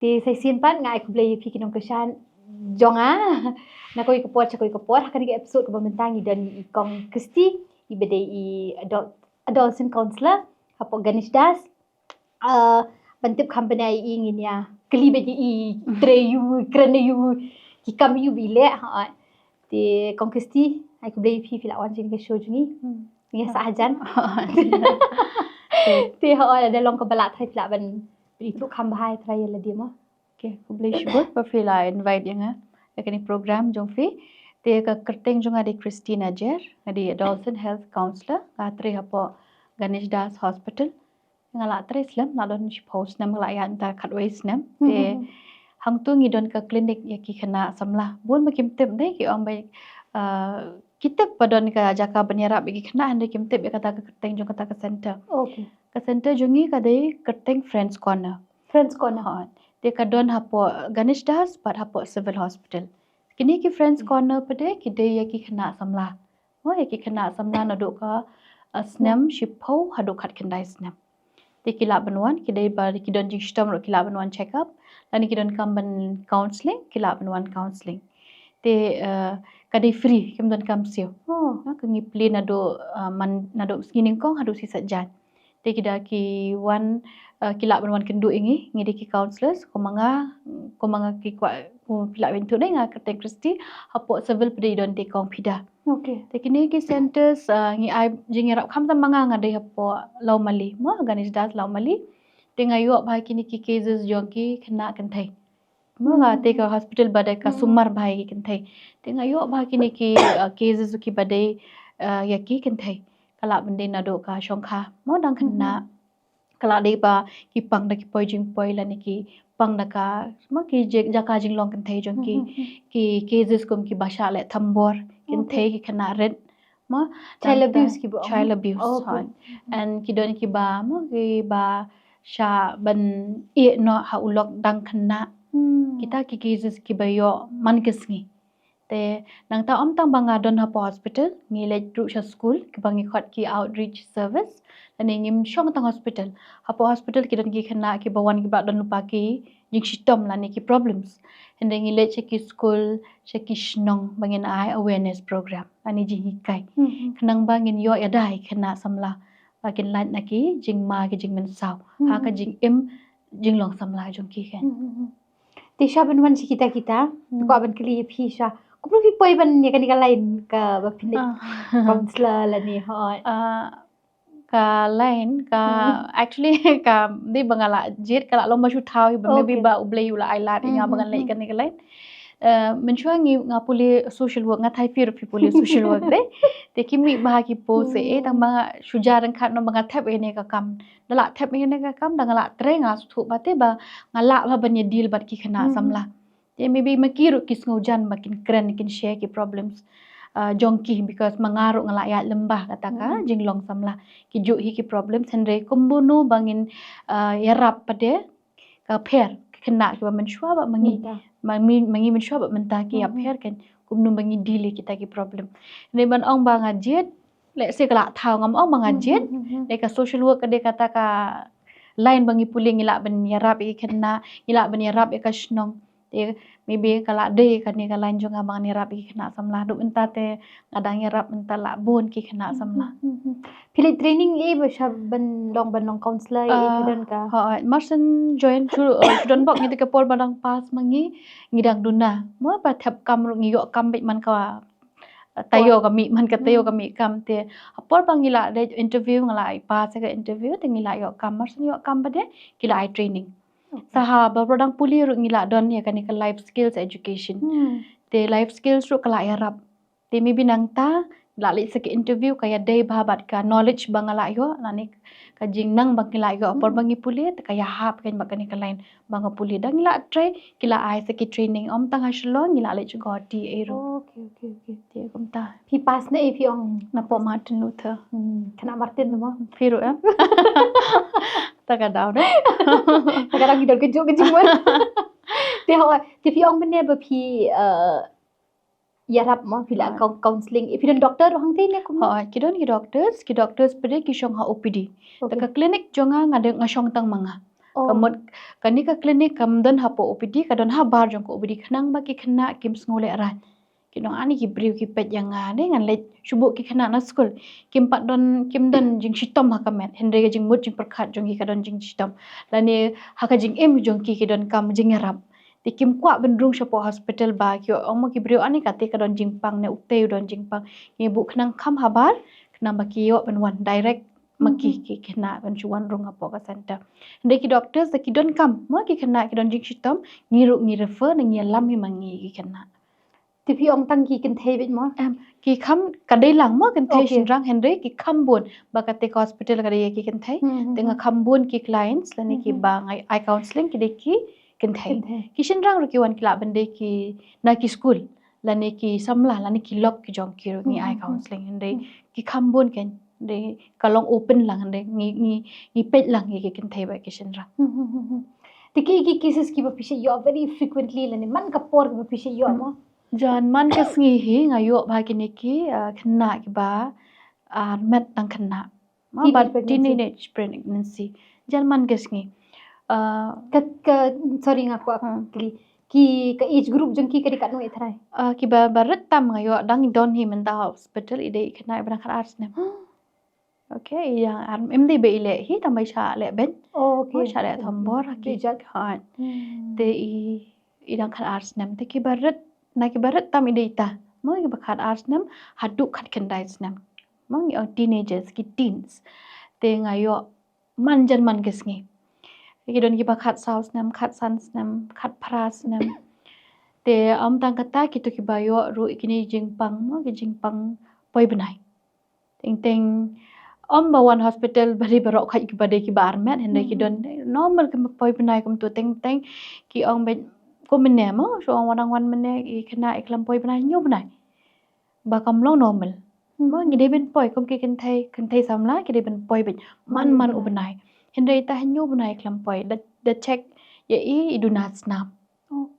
Ti saya simpan ngai aku beli pi kinong kesan jonga na koi kapot kan ke episode ko bamentangi dan ikong Kristi ibede adolescent counselor hapo Ganesh Das bantip company ingin ya keli beji treyu kreneyu ki kam yu bile ha ti kong Kristi aku beli pi fila wan jing ke show jungi ya sahajan ti ha ada long ko balat thai fila ban itu kambahai trial dia mah. Okay, aku boleh sebut perfila invite yang ni program jong fi. Dia ke kerteng jong ada Christine Ajer, ada adolescent health counselor, atri hapo Ganesh Das Hospital. Ngala atri Islam, ladon si post nam ngala ya anta katway nam. Dia hang tu ngidon ke klinik ya ki kena samlah. Bun makim tip deh ki orang baik kita padon ke jaka benyarap bagi kena anda kim tip ya kata ke kerteng jong kata ke center. Okay. Ke center jongi kadai kerteng Friends Corner. Friends Corner. Dia kadon hapo Ganesh Das but hapo civil hospital. Kini ki Friends Corner pade ki dia ya ki kena samlah. Oh ya ki kena samlah naduk ka snam shipau haduk kat kendai snam. Dia kila benuan ki dia bar ki don jing stom ro kila benuan check up dan ki don kam ben counselling kila benuan counselling. Dia kadai free kim don kam sio. Oh ka ngi play naduk naduk skining kong haduk sisat jan. Dia kida ki wan kilap benuan kendu ingi ngidi ki counselors ko manga ki kwa pilak bentu dai nga kerteng Kristi hapo civil pedi don te kong pida. Okay. Tekini ki centers ngi ai jing rap kham tam manga ngadai hapo lau mali mo Ganesh Das lau mali te ngayu bhai kini ki cases jong ki kena kan thai mo nga te ka hospital badai ka sumar bhai ki kan thai te ngayu bhai kini ki cases ki badai ya ki kan thai kala bende nado ka shongkha mo dang kena kala dei ba ki pang da ki poi jing poi la ni ki pang da ka mo ki jaka jing long kan thai jong ki cases kum ki basha le thambor kin thai ki khana red mo Child abuse ki bo. child abuse and ki don ki ba mo ki ba sha ban no ha ulok dang khana kita ki cases ki bayo man kisngi te nang ta om tang banga don hapo hospital ngi le tru sha school ki bangi khot ki outreach service ani ngim shong tang hospital hapo hospital ki don ki khana ki bawan ki ba don lupa ki jing shitom la ni ki problems and ngi le che ki school che ki shnong bangin ai awareness program ani jing hikai khnang bangin yo ya dai khana samla bakin lat na ki jing ma ki jing men saw ha ka jing jing long samla jong ki khen Tisha benuan si kita ko aban kali pisha ko profi poi ban ya kan lain ka ba pindik counselor la ni ho ka lain ka actually ka di bangala jet kala lo mashu thau ba maybe ba ublei ula ai lat inga bangan lai kan ni lain menchua ngi ngapuli social work ngathai fir puli social work de te kimi ba ki po se tang banga sujaran khat no banga thap ene ka kam dala thap ene ka kam dangala tre nga thu ba te ba ngala ba ban deal bat ki khana samla te maybe makiru kis ngojan makin kren kin share ki problems jongki because mangaru ngala ya lembah kata ka jinglong samla ki ju hi ki problem senre kumbunu bangin yarap pade ka pher kena ki ba menchua ba mangi menchua ba menta ki ya pher kan kumnu bangi dile kita ki problem ne ban ong ba ngajet le se kala thau ngam ong ba ngajet le ka social work de kata ka lain bangi puling ila ban yarap i kena ila ban yarap e ka shnong te maybe kala de kan ni kala jong abang ni rap ki kena samla du enta te ngadang yarap enta la bon ki kena samla pili training e ba sha ban long counselor e kidan ka ha marsen join don bok ni te ka por badang pas mangi ngidang duna mo ba thap kam ru ngi yo kam be man ka tayo kami man ka tayo kami kam te apor bangila de interview ngala ai pa se ka interview te ngila yo kam marsen yo kam ba de kila ai training saha ba rodang puli ru ngila don ya kan ka life skills education te life skills ru kala yarap te maybe nang ta la le se interview kaya day babat ka knowledge bangala yo nani ka jing nang bangila yo por bangi puli te kaya hap kan bakani ka lain banga puli dang la try kila ai se ki training om tang haslo ngila le chu ti ero okay te kom ta pi pas na e pi ong na po Martin Luther kana Martin mo firu ta ka daw de kadang gidol kejuk mo te ho te pi ong bene ba pi yarap mo pila counseling if you doctor hang te ne ko ki doctors pede ki shong ha OPD ta ka clinic jonga ngade ngashong tang manga Oh. Kamot kani ka klinik kam don hapo OPD ka don ha bar jong ko OPD khnang ba ki khna kim sngo le ran kinong ani ki briu ki pet yang nga de ngan le shubu ki khna na school kim pat don kim don jing shitom ha kamet hendre jing mut jing perkhat jong ki ka don jing shitom lani ha ka jing em jong ki don kam jing ram ti kim kwa ben rung shapo hospital ba kyo ong mo ki briu ani ka te ka don jing pang ne ukte don jing pang ngi bu khnang kham ha bar khna ba ki yo ben wan direct maki ki khna ben chuan rung apo ka center hendre ki doctors ki don kam mo ki khna ki don jing shitom ngi refer na ngi lam hi mangi ki khna Ti pi ong tang ki kan thei bit mo. ki kham ka dei lang mo kan thei Okay. shin rang henry ki kham bun ba ka te hospital ka dei ki kan thei tenga kham bun ki clients lani ki ba ngai eye counseling ki dei ki kan thei Kan thei. ki shin rang ro ki wan ki la ban dei ki na ki school lani ki samla lani ki lock ki jong ki ro ni eye counseling henry ki kham bun ken dei kalong open lang henry ngi pet lang ki kan thei ba ki shin rang Ti ki cases ki ba pishe yo very frequently lani man ka por ba pishe yo mo. Jan man ka sngi hi ngayo ba ki ni ki khna ki ba met tang khna ma ba teenage pregnancy jan man ka sngi Ka sorry nga ko akli ki ka age group jong ki ka di kat no ithrai. ki ba barat tam ngayo dang don hi men da hospital ide khna ibra khar ars ne okay yang em di be ile hi tamai sha le ben Okay. sha le thambor ki jak han te idang khar ars nem te ki barat na ki barat tam ide ita mo ki bakhat ars nem haduk khat kendai nem mo ngi teenagers ki teens te ngayo man jan man kesngi ki don ki bakhat saus nem khat sans nem khat pras nem te tang kata ki to ki bayo ru ikini jingpang mo ki jingpang poi benai teng ba one hospital bari barok khat ki bade ki bar met hende ki don normal ki poi benai kum to teng ki ong be ko mene mo so ong wan mene i khna iklam poi benai nyu benai ba kam long normal mo ngi de ben poi kum ki kan thai samla ki de ben poi ben man u benai hende ta nyu benai iklam poi the check ye I do not snap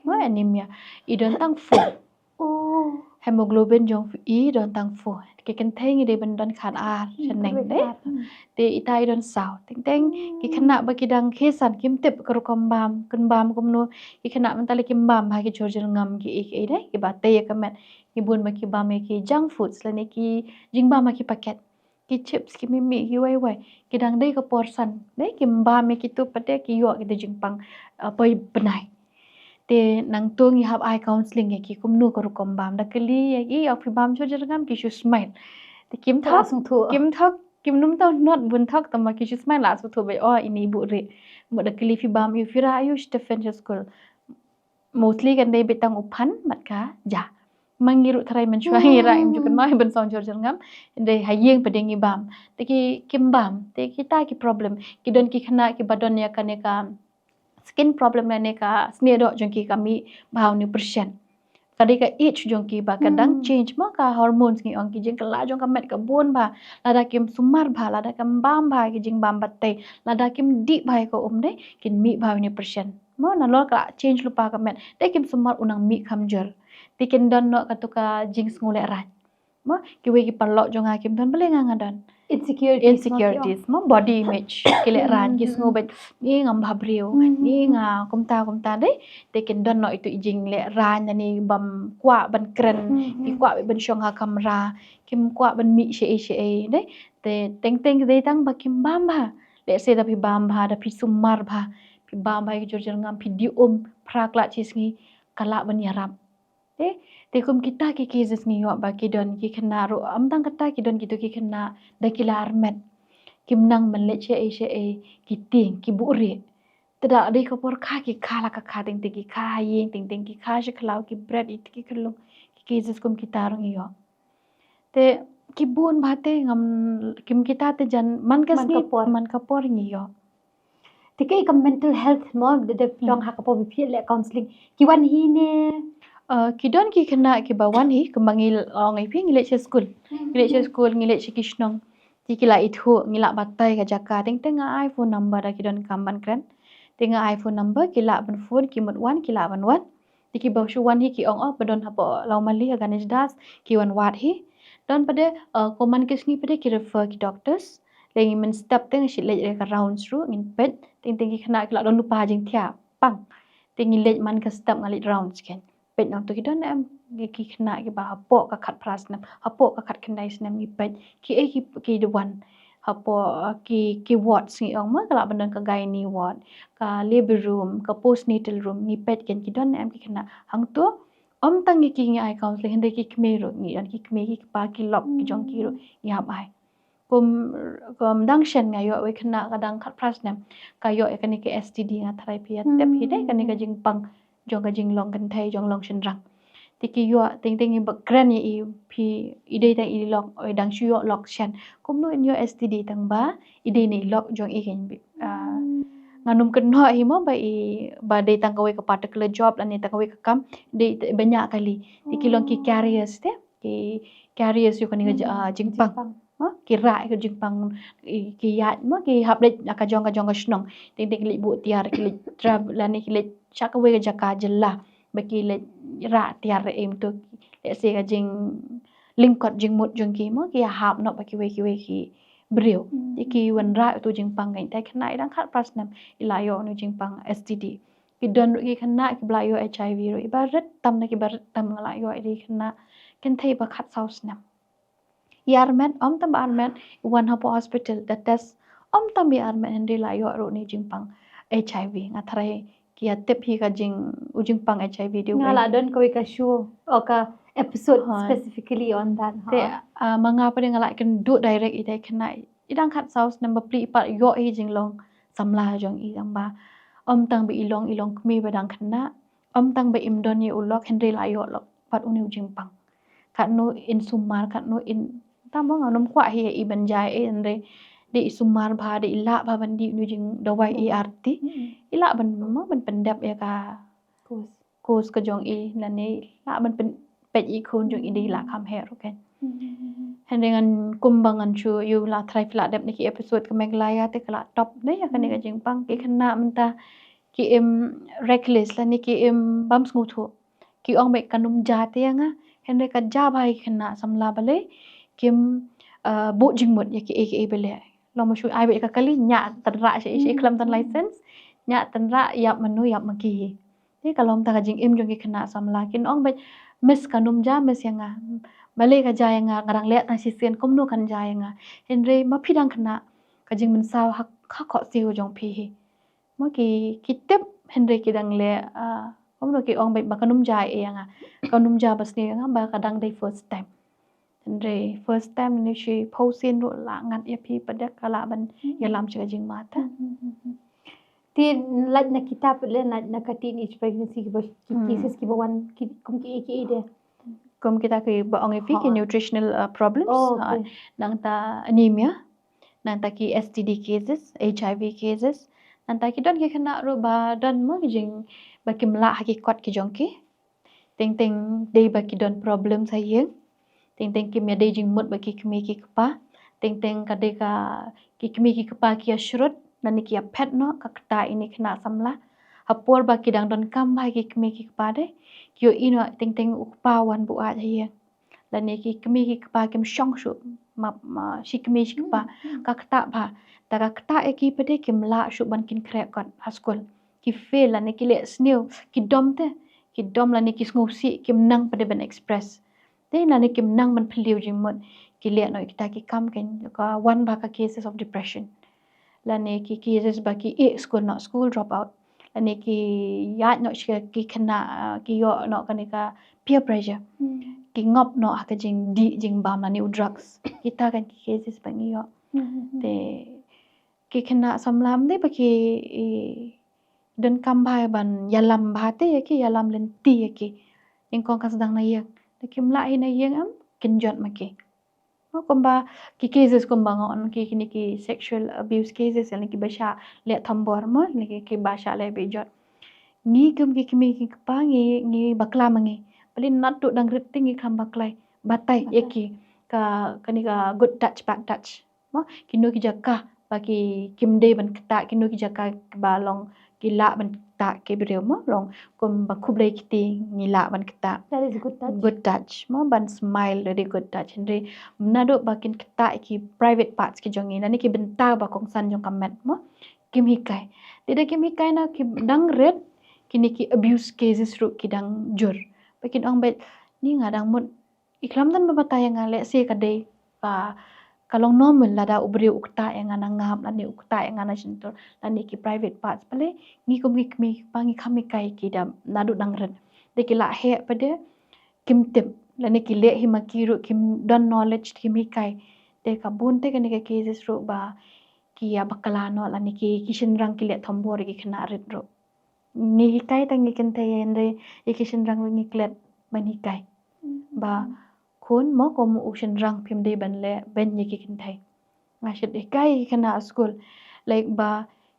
mo anemia I don tang fu hemoglobin jong I don tang fu ki kan thai ngi de ben don khat ar cheneng de te itai don sao teng ki khna ba ki dang khesan kim tep kar kom bam kom no ki khna man tale kim bam ba ki chorjel ngam ki ek de ki ba te ka met ki bun ba ki ba me ki junk foods lane ki jingba ma ki paket ki chips ki mimi ki wai ki dang de ka portion de ki ba me ki tu pate ki yo ki de jingpang poi benai te nang tung I have eye counseling ki kum nu kar kom bam da kli I of bam chorjel ngam ki shu smile te kim thok kim num tau not bun thok tama ki shu smile la su thu be ini bu re mo da kli fi bam yu fira ayu Stephen school mostly kan dei betang upan mat ka ja mangiru tharai man chua ngira im jukan mai ben song jor ngam dei hayeng pedengi bam te ki kim bam te ki ta ki problem ki don ki khana ki badon ya ka skin problem ne ka snedo jong ki kami bhaw ni percent kadi ka age jong ki ba kadang change mo ka hormones ngi ong ki jing kala jong ka met ka bon ba lada kim sumar ba lada kam bam ba ki jing bam batte lada kim di bai ko de kin mi bhaw ni percent mo na lo ka change lupa ka met de kim sumar unang mi khamjor tikin don no ka to ka jing ngule ran mo ki we ki parlo jong ha kim don bele nga don insecurities mo body image kile ran ki sngo bet ni ngam bhabriu ni nga kumta de tekin don no itu ijing le ran ni bam kwa ban kren ki kwa ban shong ha kamera kim kwa ban mi she de te teng de tang ba kim bam ba le se da pi bam ba da pi sumar ba pi bam ba ki jor ngam pi di phrakla chisngi kala ban yaram te kum kita ki cases ni yo ba ki don ki khna ro tang kata ki don ki to ki khna da ki lar met kim nang man le che ki ting ki bu re tada de ko por kha ki khala ka kha ting ki kha yeng ting ki kha she khlau ki bread it ki khlo ki cases kum kita rong yo te ki bun ba te ngam kim kita te jan man ka por ni yo te kai ka mental health mo de jong ha ka po bi le counseling ki wan hi ne ki don ki khna ki bawan hi kembangil ngai phi ngile che school ngile che kishnong ti kila ithu ngila batai ka jaka teng iPhone number ki don kamban kren tenga iPhone number kila ban phone ki mot wan kila ban wat ti ki baw shu wan hi ki ong badon hapo laumali ganesh das ki wan wat hi don pade koman kisni pade ki refer ki doctors lagi men step teng shit lej ka rounds ru ngin pet ting ting ki khana ki la don lupa jing thia pang ting lej man ka step ngalit rounds ken pet nang tu ki don am ki khana ki ba hapo ka khat pras nam hapo ka khat khandai snam ki pet ki the one hapo ki wards ngi ong ma kala ban ka gynae ward ka labor room ka postnatal room ni pet ken ki don am ki khana hang tu om tang ki ngi ai counseling hende ki kme ro ngi an ki kme ki pa ki lok ki jong ki ro ngi hap ai kum dang shen nga yo we khana ka dang khat pras nam ka yo e kani ke STD nga tharai pia tep hi dai kani ka jing pang jong ka jing long kan thai jong long shen rang ti ki yo ting ting i bakran i phi i dai ta i lok oi dang shu yo lok shen kum no in yo STD tang ba i dai nei lok jong i ken bi nganum ken no hi mo ba dai tang ka we ka particular job lan ni tang ka we ka kam dai banyak kali ti ki long ki carriers te ki carriers yo kani ka jing pang ki rai ke jing pang ki yat mo ki hap dej ka jong ka shnong ting ting li bu tiar ki li trab la ni ki li chak we ka jaka jella ba ki li ra tiar em tu le se ka jing lingkot jing mut jong ki mo ki hap no ba ki we ki brio ki wan ra tu jing pang ngai tai khna dang khat pras nam ila yo no jing pang STD ki don ki khna ki bla yo HIV ro ibarat tam na ki barat tam ngala yo ri khna ken thei ba khat saus nam yarmen om tam armen one hapo hospital the test om tam bi armen hende la yo ro ni jingpang HIV nga thrai kia tep hi ka jing ujingpang HIV diu nga la don ko ka show o ka episode Hoi. specifically on that te manga pa ngala kan du direct i dai khna idang khat saus number pli pa yo hi jinglong samla jong i dang ba om tang bi ilong kmi ba dang khna om tang ba im don ye ulok hende la yo lok pat uni ujingpang khat no in sumar khat no in tamo nganom kwa hi i banjai e andre di sumar bha di ila bha ban di nu jing dawai ART ila ban mo ban pendap ya ka kos ka jong i na ne la ban pen pet i khon jong i di la kham her okay hendengan kumbangan chu yu la thrai fla dep ni ki episode ka meg la ya te kala top ne ya ka ne ka jing pang ki khana manta ki em reckless la ni ki em bam smu tho ki ong me kanum ja te nga hende ka ja bhai khana samla bale kim bu jing mut ya ki e bele lo ma shu ai be ka kali nya tan ra she klam tan license nya tan ra yap manu yap ma ki te kalom ta ka jing im jong ki khana samla kin ong be mis kanum ja mis yang bale ka ja yang ngarang le ta si sen kom no kan ja yang henre ma phidang khana ka jing min saw ha kho siu jong phi hi mo ki tep henre ki dang le om no ki ong be ba kanum ja e yang kanum ja bas ni yang ba kadang dai first time andre first time ni shi posin ro la ngat ya phi padak kala ban ya lam cha jing ma ta ti laj na kitab le na ka teenage pregnancy ki ba ki cases ki ba wan ki kum ki ide kom kita ki ba ong fi ki nutritional problems okay. nang ta anemia nang ta ki STD cases HIV cases nang ta ki don ki khana ro ba don mo ki jing ba kim la ha ki kot ki jong ki ting ting dei ba ki don problem sa yeng ting ting kim ya dei jing mut ba ki kmi ki pa ting ting ka de ka ki kmi ki pa ki ashrut nani ki pet no ka kta ini khna samla hapor ba ki dang don kam ba ki kmi ki pa de ki yo ino ting ting pa wan bu a ye la ne ki kmi ki pa kim shong shu ma shi kmi shi pa ka kta ba ta ka kta e ki pede kim la shu ban kin kre kon haskol ki fail la ne ki le snew ki dom la ne ki sngu si kim nang pede ban express te na ne kim nang ban phliu jing mot ki le no kita ki kam ken ka one ba ka cases of depression la ne ki cases ba ki school drop out la ne ki ya no ki khana ki yo no ka ne ka peer pressure ki ngop no ka jing di jing bam la ni drugs kita kan ki cases ba ngi yo te ki khana samlam de ba ki don kam bhai ban yalam bha te ki yalam len ti ki in kon kas dang na ye te kim la hi na yeng am kin jot ma ki komba ki cases komba ngon ki kini ki sexual abuse cases yani ki basha le thambor mo ni ki basha le be jot ngi kum ki kimi ki pa ngi bakla mangi palin nat tu dang rit ngi kham baklai batai eki ka kani ka good touch bad touch mo kinu ki jaka ba ki kim de ban kta kinu ki jaka ba long gila ban tak ke beriu mo long kom ba kublai kiti ngila ban kita That is a good touch. good touch mo ban smile really good touch henry menado bakin kita ki private parts ki jongi nani ki benta ba kong san jong kamet mo kim hikai tidak kim hikai na ki dang red kini ki abuse cases ru ki dang jur bakin ong bet ni ngadang mut iklam dan babatay nga le si kadai ka kalong normal lada ubri ukta yang ana ngap lani ukta yang ana sintor lani ki private parts pale ngi ko mi pangi kami kai ki dam nadu dang red de ki la he pada kim tip lani ki le hi makiru kim don knowledge kim hi kai de ka bun te kani ka cases ro ba ki ya bakala no lani ki kishin rang ki le thombor ki khna red ro ngi hi kai tangi ken te yende kishin rang ngi klet ban hi kai ba kun mo ko mu ushin rang phim de ban le ben ye ki kin thai nga shit e kai kana school like ba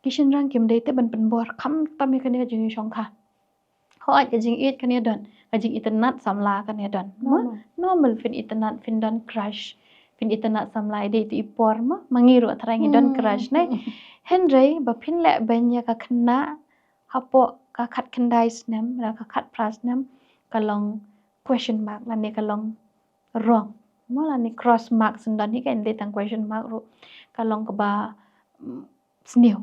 kishin rang kim de te ban ban bor kham tam ye kane jing shong kha ho ai ka jing it kane don ka jing internet samla kane don mo normal fin internet fin don crush fin internet samla de ti por mo mangiru atrangi don crush ne henry ba phin le ben ya ka khna hapo ka khat khandai snem ra ka khat pras nem kalong question mark la ne kalong wrong mo la ni cross mark sundan hi kan de tang question mark ru kalong ka ba snew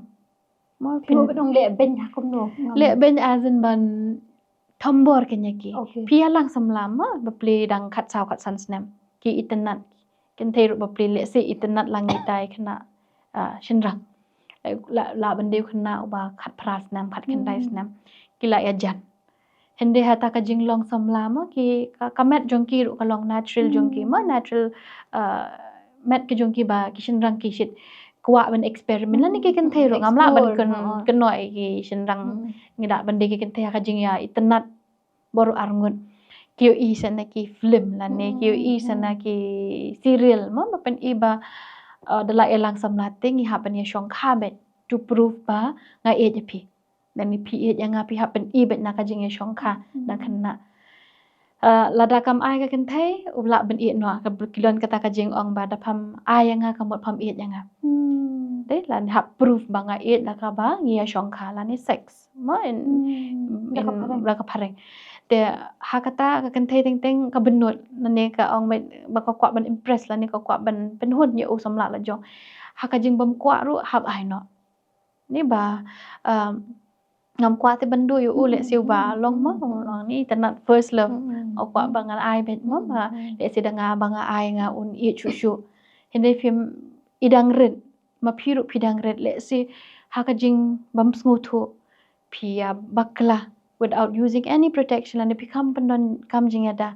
mo Pin dong le ben ha kom no. le ben azin ban thombor kenya ki Okay. pia lang samlam ma ba ple dang khat saw khat san snem ki internet ken thei ru ba ple le se internet lang ni tai khna shin rang la ban de khna ba khat pras nam khat khan dai snem ki la ya jan hende hata ka jinglong samla mo ki kamet jongki ru kalong natural jongki mo natural met ki jongki ba kishin rang ki shit kwa ban experiment la ni ki kan thei ru ngamla ban kan noi ki shin rang ngida ban de ki kan thei ka jing ya internet boru arngun kio i sana ki film la ne kio i sana ki serial mo ba pen iba dala elang samla ting ha ban ya shong kha bet to prove ba nga e pi dan ni pi yang ngapi happen i bet na ka jing e shong kha na khanna lada kam ai ka kan thai ubla ben i no ka kilon kata ka jing ong ba da pham ai yang ka mot pham i yang de lan hap proof ba nga i la ka ba ngi shong kha la ni sex mo in la ka phareng de hakata ka kan thai teng teng ka benut na ne ka ong bet ba ka kwa ban impress la ni ka kwa ban pen hot ye u samla la jong haka jing bam kwa ru hap ai no ni ba ngam kwa te bandu yu u le siu ba long mo long ni tanat first love o kwa bangal ai bet mo ba le si danga banga ai nga un i chu chu hinde film idang red ma phiru phidang red le si haka jing bam sngu thu phia bakla without using any protection and become pandon kam jing ada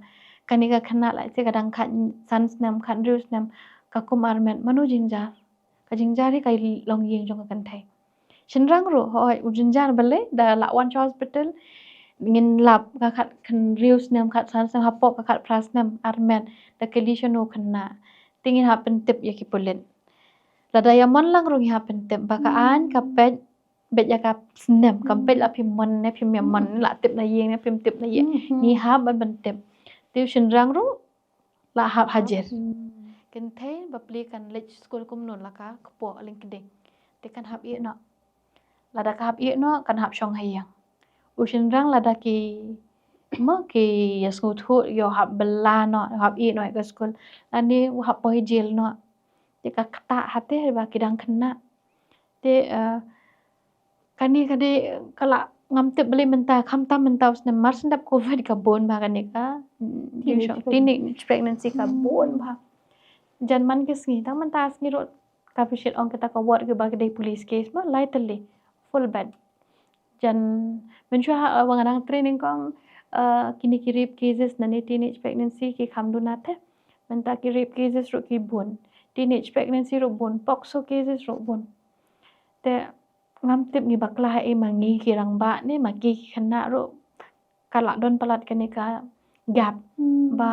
kanika khana la se kadang khan sans nam khan rus nam ka kumar men manu jinja ka jinja ri kai long yeng jong kan thai shin rang ro hoi ujinjar bale da la one hospital ngin lap ka khat kan reus nam khat san sang hapok ka khat pras nam armen da condition o khanna tingin happen tip ya ki polen la da ya mon lang rong happen tip ba ka an ka pet bet ya ka snem kam pet la phim mon ne phim ya mon la tip na yeng ne phim tip na ye ni ha ban tip tiu shin rang ro la hab hajer ken the ba pli kan lech school kum non la ka kpo ling kiding te kan hab ye no lada ka hap i no kan hap shong hayang ushin rang lada ki mo ki yasngu thu yo hap bela no hap i no ka school ani hap po jil no te ka kata hate ba kidang kena te kani kade kala ngam te beli menta kham tam menta usne mar sendap covid ka bon ba kani ka teenage pregnancy ka bon ba jan man ke sngi ta man ta sngi ro ka pishit ong kita ka ward ke ba ke police case ma lightly full bed jan menchua wanganang training kong kini ki rape cases nani teenage pregnancy ki khamdu na the menta ki rape cases ro ki bon teenage pregnancy ro bon poxo cases ro bon te ngam tip ngi bakla e mangi ki rang ba ne ma ki khana ro kala don palat kani ka gap ba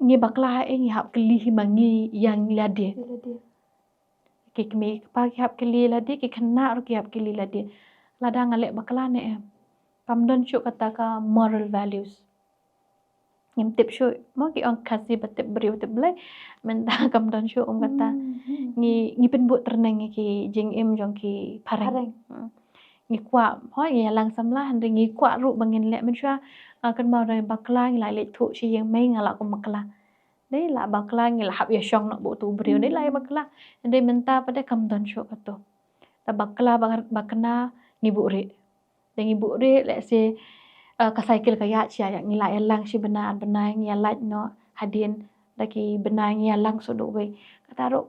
ngi bakla e ngi hap kli hi mangi yang lade ki kmi pa ki hap kli lade ki khana ro ki hap kli lade lada ngale bakla ne em kam don chu kata ka moral values ngim tip shu mo ki ong kasi batip beriu tip ble menta kam don shu kata ngi pen bu terneng ki jing im jong ki pareng ngi kwa hoi ngi lang samla han ngi kwa ru bangin le menchua kan mau rai bakla ngi lai le thu chi yang mai ngala ko makla dei la bakla ngi la hab ya shong nak bo tu brio dei lai bakla dei menta pada kam don sho kato ta bakla bakna ngi bu re dei ngi bu re le se ka cycle ka ya chia ya ngi lai lang shi benan benai ngi lai no hadin daki benai ngi lang so do we kata ro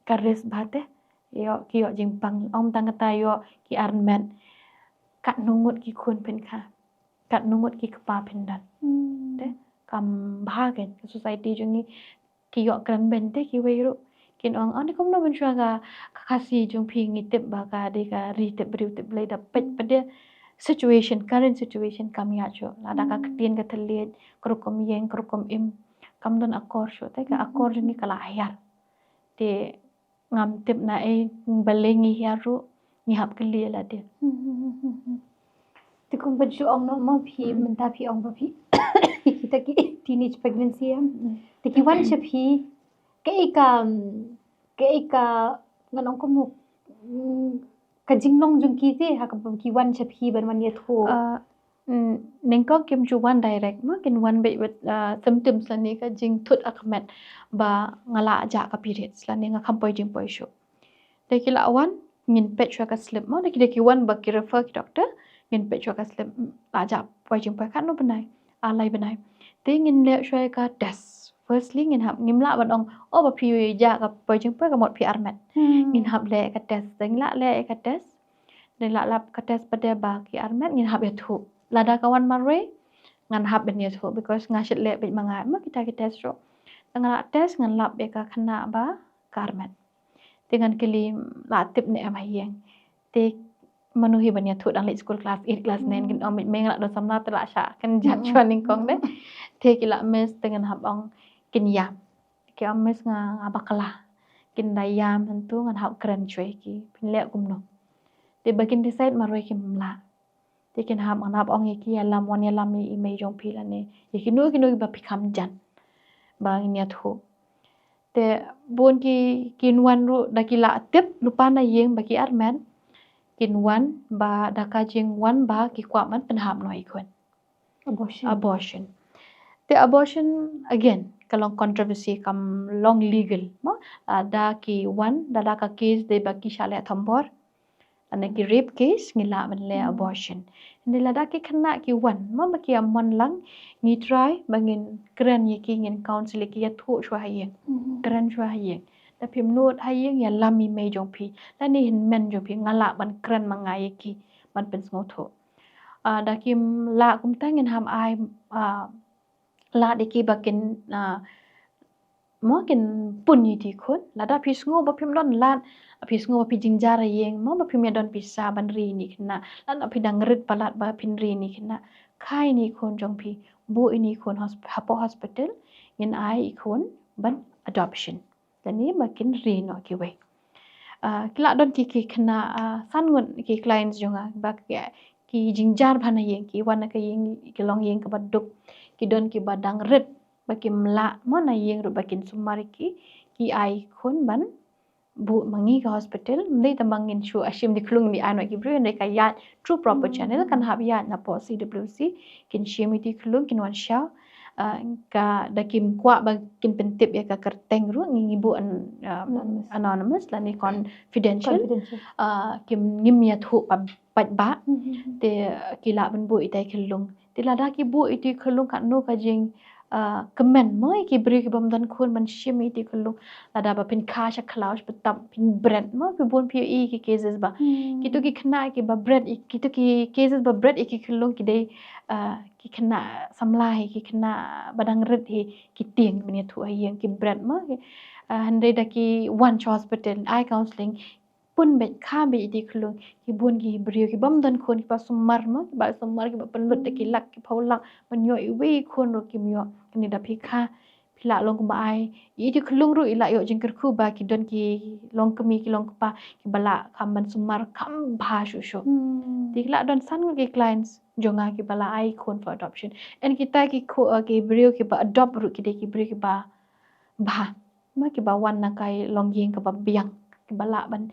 kares bate yo ki yo jimpang om tang kata yo ki armet kat nungut ki kun pen kha kat nungut ki kpa pen dan de kam bahagen society jungi ki yo kran ben te ki we ro kin ong ani kom no ben chua ga khasi jung phi ngi tep ba ka de ka ri tep briu tep le da pet pade situation current situation kam ya cho la da ka tien ka thlet krokom yeng krokom im kam don akor sho te ka akor jungi kala hayar te ngam tep na e balengi hiaru ngi hap kali la de Ti kung baju ong no mo phi menta phi ong ba phi kita ki teenage pregnancy am ti ki wan che phi ke ka nganong ko mu ka jingnong jung ki te ha ka ki wan che phi ban man ye tho neng ko kim chu one direct ma kin one be with symptoms la ni ka jing thut akmet ba ngala ja ka periods la ni nga kham poi jing poi shu te ki la wan ngin pet chwa ka slip ma de ki one ba ki refer ki doctor ngin pet chwa ka slip la ja poi jing poi khat no banai alai banai te ngin le chwa ka test firstly ngin hap ngim la ban ong o ba phi ja ka poi jing poi ka mot phi armet ngin hap le ka test teng la le ka test de la lap ka test pada ba ki armet ngin hap ya thu lada kawan marwe ngan hab ben yeso because ngasit le bit mangai ma kita test ro ngala test ngan lap be ka khana ba karmet dengan kili la tip ne am hayeng te manuhi ban ya thu dang le school class 8 class 9 kin om me ngala do samna tela sha kan jat chuan ning kong de te kila mes dengan hab ong kin yam ki am mes nga bakala kin dayam tentu ngan hab kren chwe ki pin le kum no te bakin decide marwe kim la tekin ham anap ong ki alam wan yalam i me jong phi la ne kinu ba phikam jan ba nya thu te bon ki kinwan ru dakila tip lupa na yeng ba ki armen kinwan ba daka jing wan ba ki kwa man pen ham noi khon abortion te abortion again kalong controversy kam long legal ma da ki wan da ka case de ba ki shale thambor ane ki rape case ngila man le abortion nila da ki khana ki wan ma ba ki amon lang ngi try bangin kran ye ki ngin council ki ya thu shwa haye kran shwa haye da phim not haye ya lami me jong phi la ni hin men jong phi ngala ban kran manga ye ki man pen ngo tho da kim la kum ta ngin ham ai la de ki bakin mo kin punyi ti khon la da phis ngo ba phim don lan phis ngo ba phi jingjara yeng mo ba phim ya don pisa ban ri ni khna lan phi dang rit palat ba phin ri ni khna khai ni khon jong phi bu ini khon hapo hospital in ai khon ban adoption tani ba kin ri no ki we kila don ki khna san ngun ki clients jonga ba ki jingjar bhana yeng ki wan ka yeng ki long yeng ka ba duk ki don ki ba dang rit bakim la mana yeng ru bakin sumari ki ai khon ban bu mangi ka hospital mdei tamangin chu ashim di klung ni ano ki bru ne ka ya true proper channel kan hab ya na po CWC kin shimi di klung kin wan sha ka dakim kwa ba kin pentip ya ka kerteng ru ngi bu anonymous la ni confidential kim ngim ya thu pat ba te kila ban bu itai klung te la da ki bu iti klung kan no ka jing comment moi ki bri ki bam dan khon man shimi ti khulu ada ba pin kha sha khlaush patam pin bread mo pi bon pi e ki cases ba ki to ki khna ki ba bread ki to ki cases ba bread ki khulu ki dei ki khna samlai ki khna badang rit hi ki tieng mini thu ayeng ki bread mo hande da ki one hospital I counseling pun bet kha be ti khulu ki bon ki bri ki bam dan khon ki pa sumar mo ki ba sumar ki ba panlut ki lak ki phaulak man yo i we khon ro ki myo ni da phi kha phila long ba ai i ti khulung ru ila yo jing kur khu ba ki don ki long kami ki long pa ki bala kham ban sumar kham bha shu shu tikla don san ki clients jonga ki bala ai khon for adoption and kita ki ki brio ki ba adopt ru ki de ki brio ki ba ma ki ba wan na kai long yeng ka ba biang ki bala ban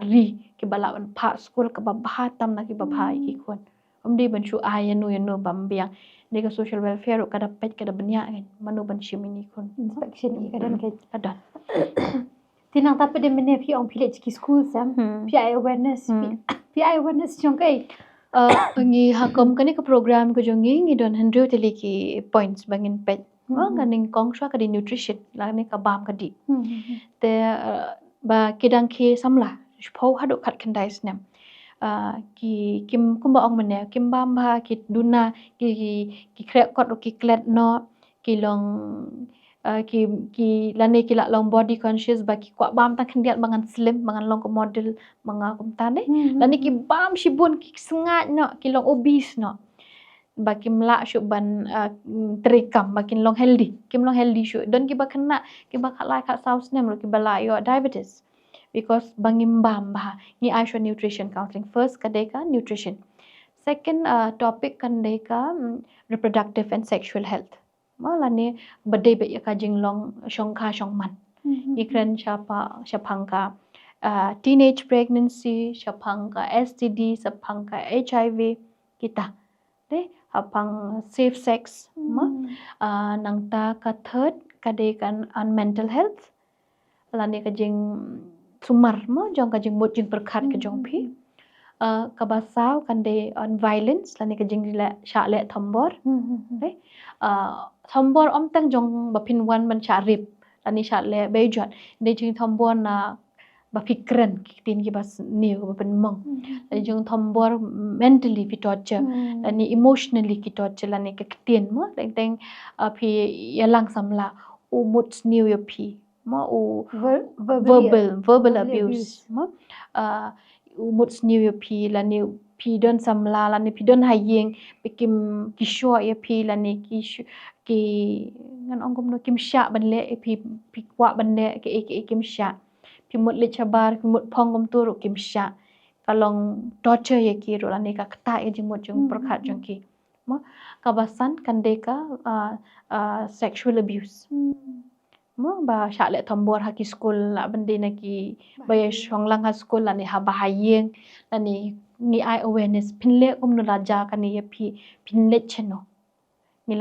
ri ki bala ban pha school ka babha tam na ki babha ki kon di ban chu ayanu bam biang de ka social welfare ka da pet ka da banya kan manu ban shimini kon inspection ni kadang ke adan tinang tapi de mene pi ong village ki school sam pi awareness pi awareness chong kai ngi hakom kani ka program ko jongi ngi don 100 tele ki points bangin pet ganing kong shwa ka di nutrition la ni ka bam ka di te ba kidang ki samla pho hadu khat khandai snam ki kim kumba ong mane kim bam ba ki duna ki krek kot ki klet no ki long ki lane ki la long body conscious ba ki kwa bam ta khandiat mangan slim mangan long ko model manga kum ta ne lane ki bam shibun ki sengat no ki long obese no ba kim la shu ban trikam ba kin long healthy kim long healthy shu don ki ba kena ki ba khalai kha saus nem lo ki ba la yo diabetes because bangim bam ba ni aisha nutrition counseling first kadeka nutrition second topic kandeka reproductive and sexual health mala ne bade be ka jinglong shongkha shongman ikran shapangka teenage pregnancy shapangka STD shapangka HIV kita de apang safe sex nangta ka third kadekan on mental health lani ka jing sumar mo jong ka jing mot jing perkhat ka jong phi kabasaw kande on violence lani ka jing la sha le thambor thambor om tang jong bapin wan man sha rip lani sha le be jot de jing thambor na bapikran tin ki bas niu ba pen mong lani jong thambor mentally fi torture lani emotionally ki torture lani ka tin mo teng teng phi yalang samla u mut niu yo phi mo u verbal abuse mo umut new yo phi lani phi don samla lani phi don hayeng bikim kisho ya phi lani ki ngan ongkom no kim sha banle phi kwa banle ke kim sha phi mut le chabar phi mut phongom tu ro kim sha kalong torture ye ki ro lani ka kta ye jing mot jung prakhat jung ki mo kabasan kandeka sexual abuse mo ba sha le thambor ha ki school la bande na ki ba ye shonglang ha school la ni ha ba hayeng la ni ni ai awareness pinle kom no la ja ka ni ye pinle cheno ni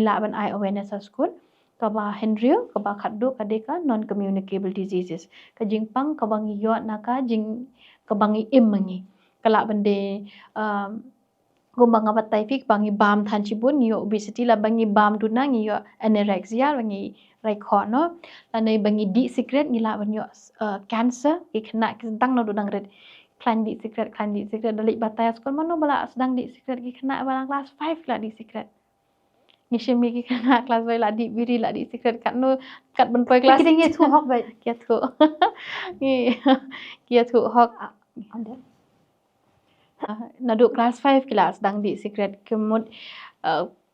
la ban ai awareness ha school ka ba henrio ka ba khaddo ka de ka non communicable diseases ka jing pang ka bang yo na ka jing ka bang im mangi kala bande gumbang abatai fik bangi bam than chibun yo obesity la bangi bam tu na ngi yo anorexia bangi rai kho no la nei bangi di secret ngi la ban yo cancer ki khna ki tang no dang red klan di secret dalik batai skol mano bala sedang di secret ki khna bala class 5 la di secret ngi shemi ki khna class 5 la di biri la di secret kat no kat ban poi class kita nge thu hok ba kia thu ngi kia thu hok nadu class 5 kelas dang di secret kemud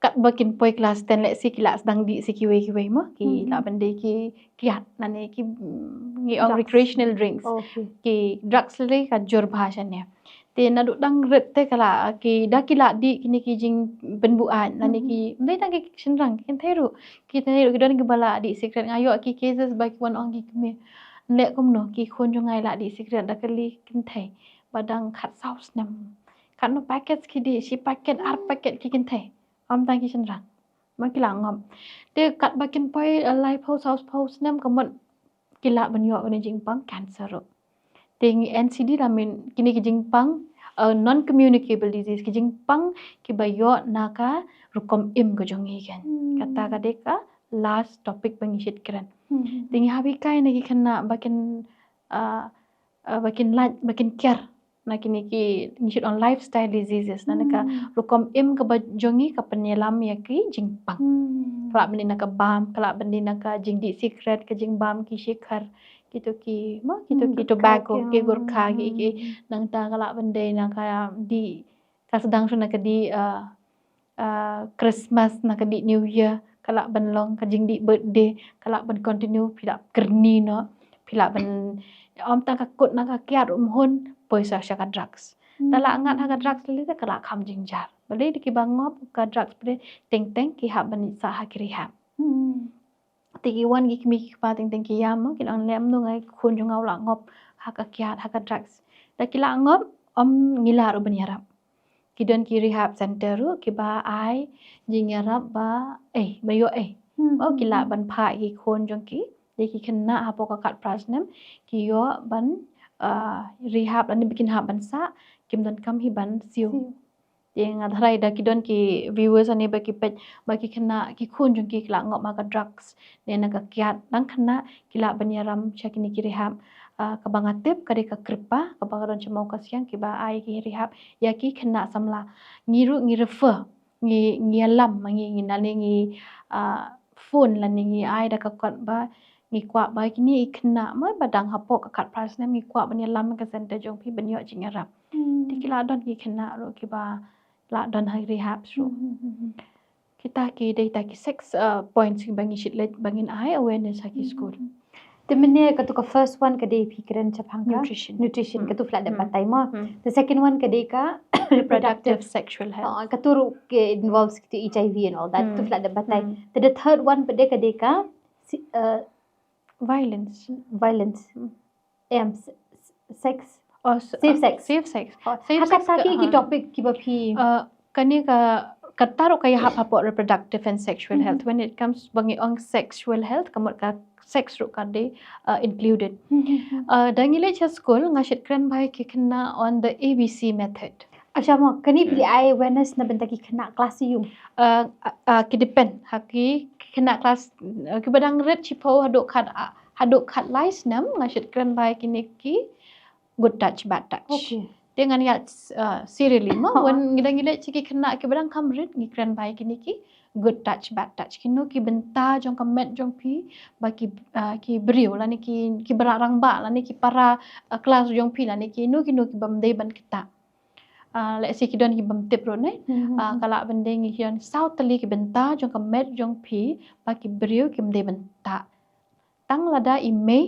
kat bakin poi class 10 le si kelas dang di si kiwe mo ki la bande ki kiat nane ki ngi on recreational drinks ki drugs le ka jor bhasha ne te nadu dang ret te kala ki dakila di kini ki jing benbuan nane ki ndai tang ki shinrang kin theru ki don ki bala di secret ngayo ki cases ba ki wan ong ki me le kom no ki khon jo ngai la di secret dakali kin thai badang khat saus nam kan no packet ki di si packet ar packet ki kin thai am tang ki shinrang ma ki la ngom te kat bakin poi lai post house post nam kamon kila ban yo ne jing pang cancer ro te ngi NCD la min kini ki jing pang non communicable disease ki jing pang ki ba yo naka rukom im ko jong igen kata ka deka last topic bang shit kran tingi habi kai ne ki khana bakin care na kini ki ngishit on lifestyle diseases na ka rukom im ka ba jongi ka penyelam ya ki jing pang kala bani na ka bam kala bani na ka jing di secret ka jing bam ki shikhar gitu ki tobacco ki gurkha ki nang ta kala bande na ka di ka sedang na ka di Christmas na ka di New Year kala ban long ka jing di birthday kala ban continue pila kerni no pila ban om ta ka kut na ka kiat hon poisa sha ka drugs dala ngat ha ka drugs le ta kala kham jing jar bale ki bangop ka drugs pre teng ki ha ban sa ha ki rehab tiki wan gi kmi ki pa ting ki yam ki lang lem nu ngai khun jong au la ngop haka kiat haka drugs da ki la ngop om ngila ro banyarap ki don ki rehab center ru ki ba ai jingarap ba bayo oh ki la ban pha ki khun jong ki de ki kena hapo ka kat prasnem ki yo ban rehab ani bikin ha ban sa kim don kam hi ban siu yang adharai da ki don ki viewers ani baki kena ki khun jong ki la ngop ma ka drugs ne na ka kiat nang kena ki la banyaram chakini ki rehab ka bangatip ka de ka kripa ka bangaron chamau ka siang ki ba ai ki rehab ya ki kena samla ngi refer ngi alam ngi nani ngi phone la ngi ai da ka kwat ba ngi kwa ba kini kena ma badang hapo ka kat pras ngi kwa ban alam ka center jong pi ban yo jingarap tikila don ki kena ro ki ba la don hai rehab ro kita ki data ki 6 points ki bangi shitlet bangin ai awareness ha ki school Temene katu ka first one kade pikiran chapang ka nutrition katu flat dapat time the second one kade ka reproductive sexual health katu ke involves to HIV and all that tu flat dapat time the third one kade ka violence sex or safe sex safe sex hakataki ki topic ki ba phi kani ka kataro kaya hapo reproductive and sexual health when it comes bangi on sexual health kamot ka sex ro ka de included dangile cha school ngashit kran bhai ki kena on the ABC method acha mo kani pili ai awareness na benta ki kena class yum ki depend haki kena class ki badang red chipo hadok khat lies nam ngashit kran bhai kini ki good touch bad touch okay dengan ya serially mo when ngila chiki kena ki badang kam red ngi kran bhai kini ki good touch bad touch kino ki benta jong comment jong pi baki ki brio la ni ki barang ba la ni ki para class jong pi la ni ki no ki bamdei ban kita let's say ki don ki bam tip ro ne kala bende ngi kion south tali ki benta jong comment jong pi baki brio ki bamdei benta tang lada ime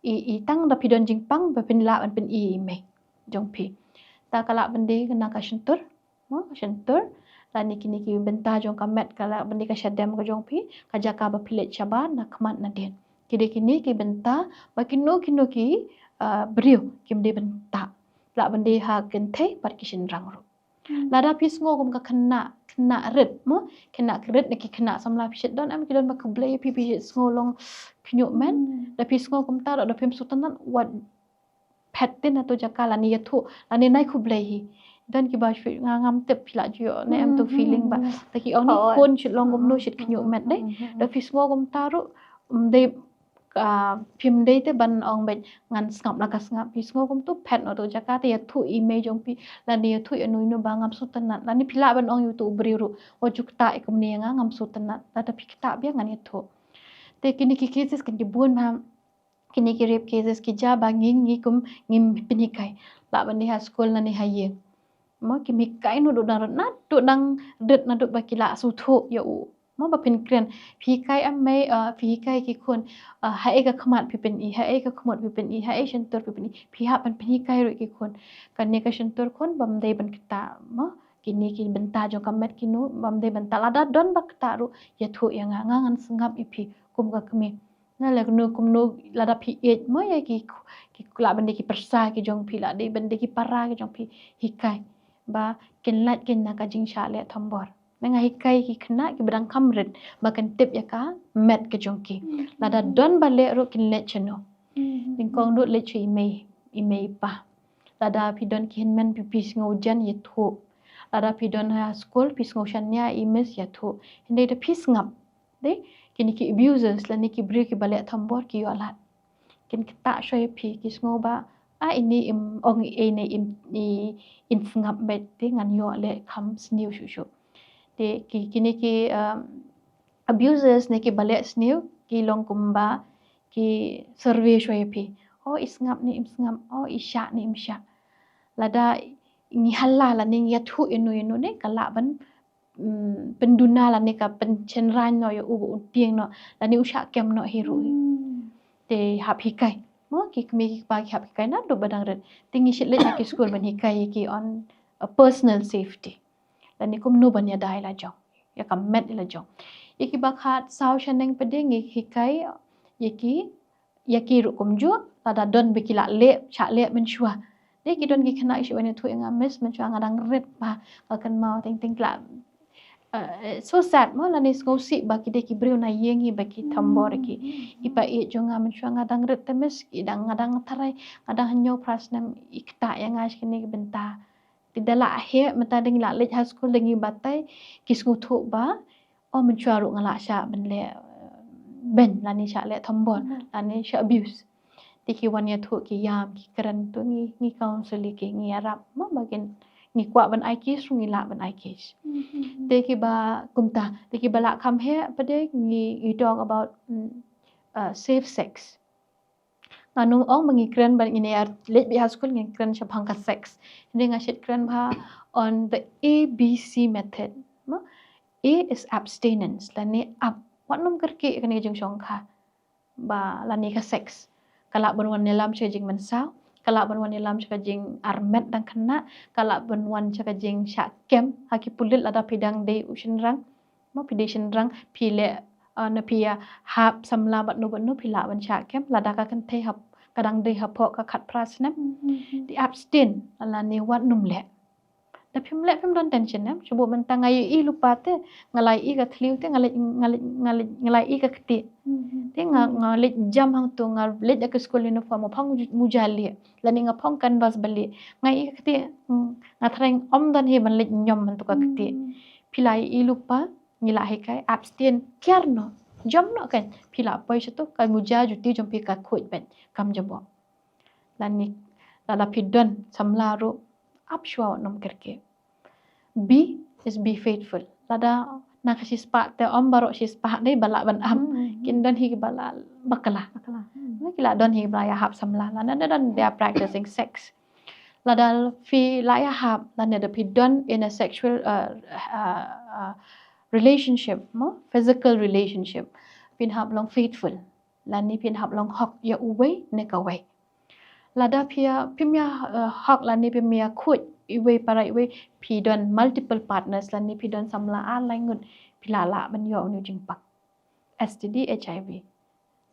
i tang da pidon jingpang ba pin la ban pin ime jong pi ta kala bende kena ka shentur mo shentur la ni kini ki benta jong ka met kala bende ka shadam ka jong pi ka jaka ba pilet chaba na kmat na den kide kini ki benta ba kino ki brio kim de benta la bende ha kente par ki shin rang ro lada pis ngo kum ka kena red mo kena red ni ki kena samla pis don am ki don ba ku blay pi ngo long pinyo men da pis ngo kum ta da pim sultan what pattern atau jaka la ni yathu la ni nai khublai hi dan ki ba shwi ngam tep phila jio ne am to feeling ba taki ong ni khon chit long gum no chit khnu met dai da fis ngo gum taru de phim dei te ban ong bet ngan ngap la ka ngap fis ngo gum tu phat no to jaka te yathu image ong pi la ni yathu anui no ba ngam su tanat la ni phila ban ong youtube briru o chukta ikum ne ngam su tanat la ta phikta bia ngan yathu te kini ki cases kan ki bun ma kini ki rape cases ki ja ba ngi kum ngim pinikai la ban ni ha school na ni ha ye mo ki mi kai no do na do nang det na do ba ki la su thu ya u mo ba pin kren phi kai am mai phi kai ki khun ha e ka khmat phi pen i ha e ka khmot phi pen i ha e shen tor phi pen i phi ha pan phi kai ro ki khun kan ne ka shen tor khun bam dei ban kita mo kini ki benta jo kamet kinu bam dei benta la da don ba kita ru ya thu ya ngan singap i phi kum ka kmi na la nu kum no la da phi et mo ya ki la bende ki persa ki jong phi la de bende ki para ki jong phi hikai ba ken lat ken na ka jing sha le thambor menga hikai ki khna ki badang kamret ba kan tip ya ka met ke jong ki la da don ba le ro kin le cheno ning kong do le chi me pa la da phi don ki hen men pi pi ngo jan ye thu la da phi don ha school pi ngo shan nya i mes ya thu hende de phi ngap de kini ki abusers la ni ki bri ki bale thambor ki yo lat kin kita shoy phi ki ngo ba ini ong ne in ngap bet te ngan yo le kham sniu shu shu te ki kini ki abusers ne ki bale sniu ki long kumba ki survey shoy phi is ngap ni im ngap isha ni im sha lada ni halla la ni ya thu inu ne kala ban penduna la ni ka pen chenran no yo u tieng no la ni usha kem no hiru te hap hikai mo ki kmi ki pa ki hap hikai na do badang ren tingi shit le na ki school ban hikai ki on a personal safety la ni kum no ban ya dai la jong ya kam met la jong Yaki bakhat sau shaneng pede ngi hikai yaki rukum ju tada don bikila le cha le menchua. Dek ki don ki kena isu ane tu yang amis menchua ngadang red ba akan mau ting la. So sad mo lani skosi ba ki deki brio na yengi ba ki tambor ki ipa i jonga menchua ngadang red temes idang ngadang tarai ngadang hanyo prasnam ikta yang ash kini benta. Tidala he mata deng la lej haskul dengi batai kisku tu ba o menchua ru ngala sha benle ben lani sha le tambor lani sha abuse. Tiki wan ya tu ki yam ki keren tu ni counseling ki ngi arab mo bagen ngi kwa ban aikis ngi la ban aikis. Tiki ba kumta tiki bala kam he pade ngi you talk about safe sex. Anu ong mangi keren ban ini ar let bi haskul ngi keren syabhang ka sex. Hindi nga shit keren ba on the ABC method. Ma A is abstinence lani ab watnum kerki kani jeng syongkha ba lani ka sex. Kalak benwan nilam jing mensau, kalak benwan nilam jing armet dan kena, kalak benwan jing syakem haki pulit lada pidang day ushenrang, ma pidai shenrang pile na pia hap samla bat no pila ban syakem lada ka kan te hap kadang day hapok ka khat prasnam di abstain alani wat numle. Tapi mlek pem don tension nam cuba mentang ayu I lupa te ngalai I ka thliu te ngalai I ka keti. Te ngalit jam hang tu ngalit ak school uniform phang mujali lani ngapong canvas bali ngai I ka keti ngatreng om dan he ban lit nyom man tu ka keti. Pilai I lupa ngila he kai abstain kiarno jam no kan pila pai tu kai muja juti jompi ka khoj ben kam jabo. Lani lala pidon samlaru apshwa nom kerke. B is be faithful. Lada nak kasi spa te om baro si spa dei bala ban am. Kin don hi bala bakala. Kila don hi bala hap samla. Lada don they are practicing sex. Lada fi la hap lada the pidon in a sexual relationship, mo physical relationship. Pin hap long faithful. Lani pin hap long hok ya uwe ne ka wei. Lada pimya hok lani pimya khut iwe para iwe pidon multiple partners lani pidon samla langut pilala ban yo nu jingpak STD HIV.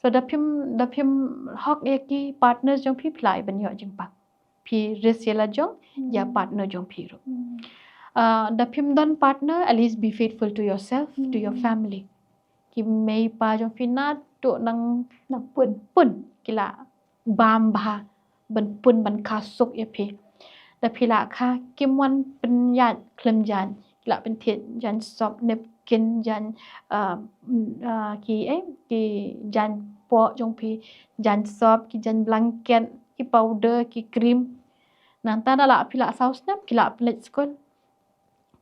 So da pim hok yaki partners jong pi pilai ban yo jingpak pi resela jong ya partner jong pi ru. Da pim don partner at least be faithful to yourself, to your family. Ki mei pa jong pina to nang pun kila bam ba ban pun ban kasuk ya pi. Da pila kha kim wan pen yan klem jan kila pen thiet jan sop nep kin jan ki jan po jong pi jan sop ki jan blanket ki powder ki cream nang ta la pila saus nap kila plet skol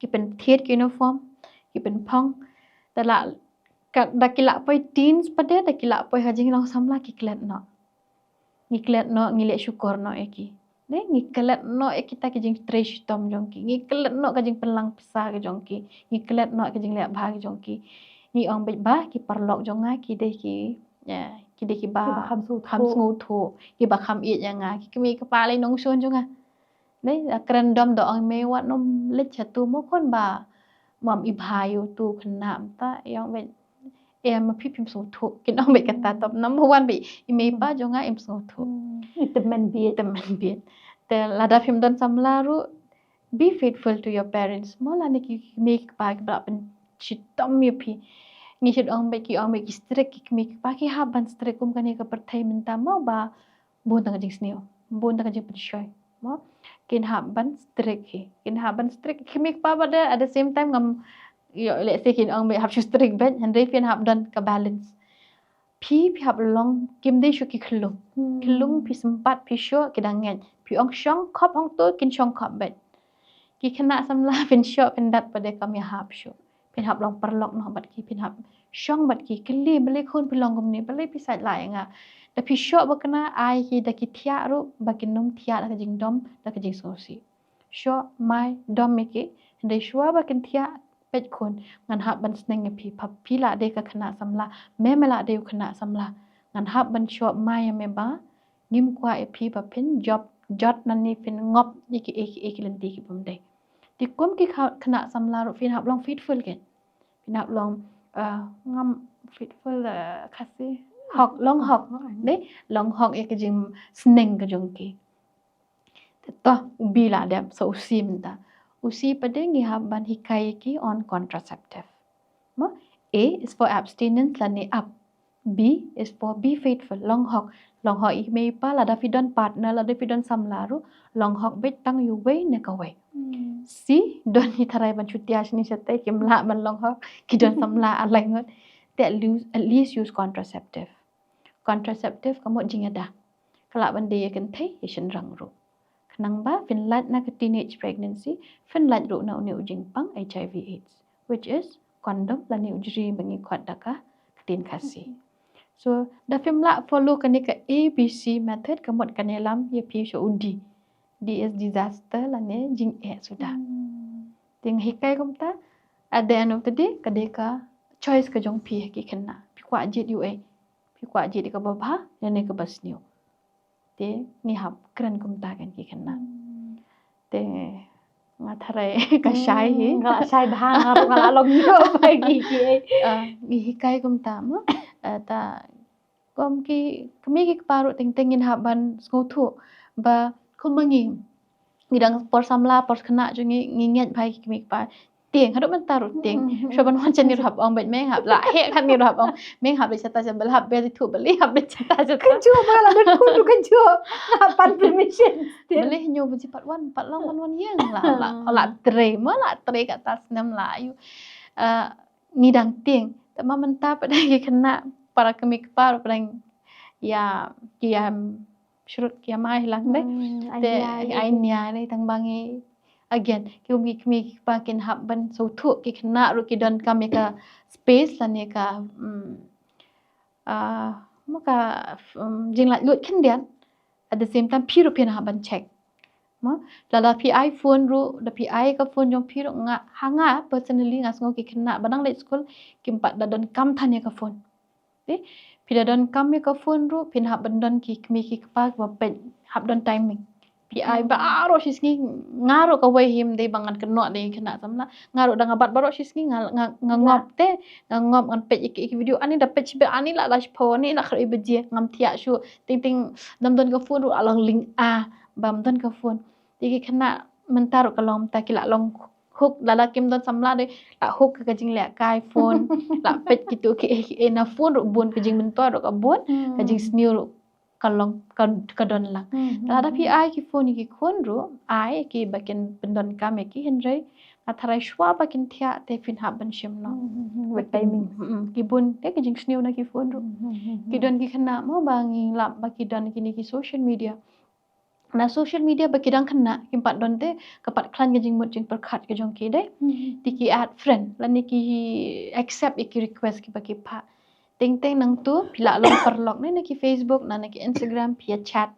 ki pen thiet ki uniform ki pen phong da kila poi teens pade da kila poi hajing long samla ki klet no ngile syukur no eki ne ngikelet no kita ke jing trash tom jongki ngikelet no ka jing pelang pesa ke jongki ngikelet no ke jing lek ba ke jongki ni ong bet ba ki parlok jonga ki de ki ba kham sngu thu ki ba kham i janga ki mi ka pa lai nong son jonga ne kren dom do ong me wat nom lit chatu mo kon ba mom i bhayu tu khnam ta yong bet em phi pim so thu kin ong bet kata top number 1 bi i me ba jonga em so thu teman biet te lada phim don samlaru be faithful to your parents mola ni ki make pa bra pen chitom mi phi ngi chit ong be ki strict ki make pa ki ha ban strict kum kani ka perthai minta mo ba bon tang jing sneo bon tang jing pchoy mo kin ha ban strict ki make pa but at the same time ngam yo let's say kin ong be have strict ben and they fin have done ka balance pi hap long kim dei shu ki khulung pi sempat pi sho ki dangen pi ong shong khop ong to kin shong khop bet ki khana samla pin sho pin dat pade kam ya hap sho pin hap long perlok no bat ki pin hap shong bat ki kli bele khon pi long gum ni bele pi sat lai nga da pi sho ba kana ai ki da ki thia ru ba kin nom thia da jing dom da jing sosi sho mai dom me ki dei shwa ba kin thia pet khon ngan hap ban sneng pi phap pi la de ka khana samla me mela de khana samla ngan hap ban shop mai me ba ngim kwa e pi ba pin job jot nan ni pin ngop ni ki lenti ki pum de ti kom ki khana samla ro fin hap long faithful gen fin hap long ngam faithful kasi học long học đấy long học cái jing sneng cái jong ki to ubi la dem so usi minta usi pada ngi haban hikai ki on contraceptive mo A is for abstinence lani up B is for be faithful long học i mei pa la da fidon partner la da fidon samlaru long học bet tang yu wei ne ka wei C don hi tharai ban chutia shni sate kimla ban long học ki don samla alai ngot at least use contraceptive kamu jingada kala ban de kan thei yishin rang ru khnang ba finland na ka teenage pregnancy finland ru na ne ujing pang HIV AIDS which is condom la ne ujri bangi khwat daka tin khasi so da fimla follow kan ka ABC method kamot kanelam ye pi so udi D is disaster la ne jing sudah ting hikai kumta at the end of the day kadeka choice ka jong pi ki khenna pi kwa jit ua pi kwa jit ka babha ne ka basniu te ni hap kran kumta kan ki khenna te nga thare ka shai hi ngala shai bhang ngala long yo pagi ki ngi hikai kumta mo ta kom ki kami ki paru ting tingin haban skothu ba kumangi ngidang por samla por khna jungi nginget bhai ki pa tieng hadok man taru tieng shoban wan chen ni hab ong bet meng hab la he khan ni hab ong meng hab chata jabal hab be thu bali hab be chata jata kan jo ba la ben kun kan jo pan permission bali nyo buji pat long wan yang la tre ma la tre ka tas nam la yu ngidang tieng ta ma man ta pada ki khna para kami par prang ya kiam shrut kiamai lang deh te ai nya ni tang bangi again kami pakin habban so thu ki khna ru ki don kami ka space la ne ka maka jingla lut khendian at the same time phiru pin habban check mo la pi iPhone ru da pi I ka phone jong phiru nga hanga personally nga sngo ki khna banang le school kimpat da don kam thane ka phone te pida don kam me ka phone ru pin habban don ki kami ki pa ba pen hab don timing pi I ba ro shisngi ngaro ka wai him de bangan keno de khna samla ngaro da ngabat baro shisngi ngop te ngop an pe ki video ani da pe be ani la la pho ni la khri be je ngam thia shu ting dam don ka phone ru along link a bam don ka phone ti ki khna man taru ka lom ta ki la long hook la kim don samla de la hook ka jing le kai phone la pe ki tu ki na phone ru bun ka jing min to ru ka bun ka jing sniu ru kalong ka don lang la pi ai ki phone ki khon ru ai ki bakin pendon kam ki henry atharai shwa bakin thia te fin ha ban shim no with timing ki bun te ki jing sniu na ki phone ru ki don ki khna mo bangi la ba ki don ki ni ki social media na social media ba ki dang khna kim pat don te kapat khlan ki jing mut jing per khat ki jong ki de ti ki add friend la ni ki accept ki request ki ba ki pha ting nang tu pila long perlok ni ki Facebook na ki Instagram pia chat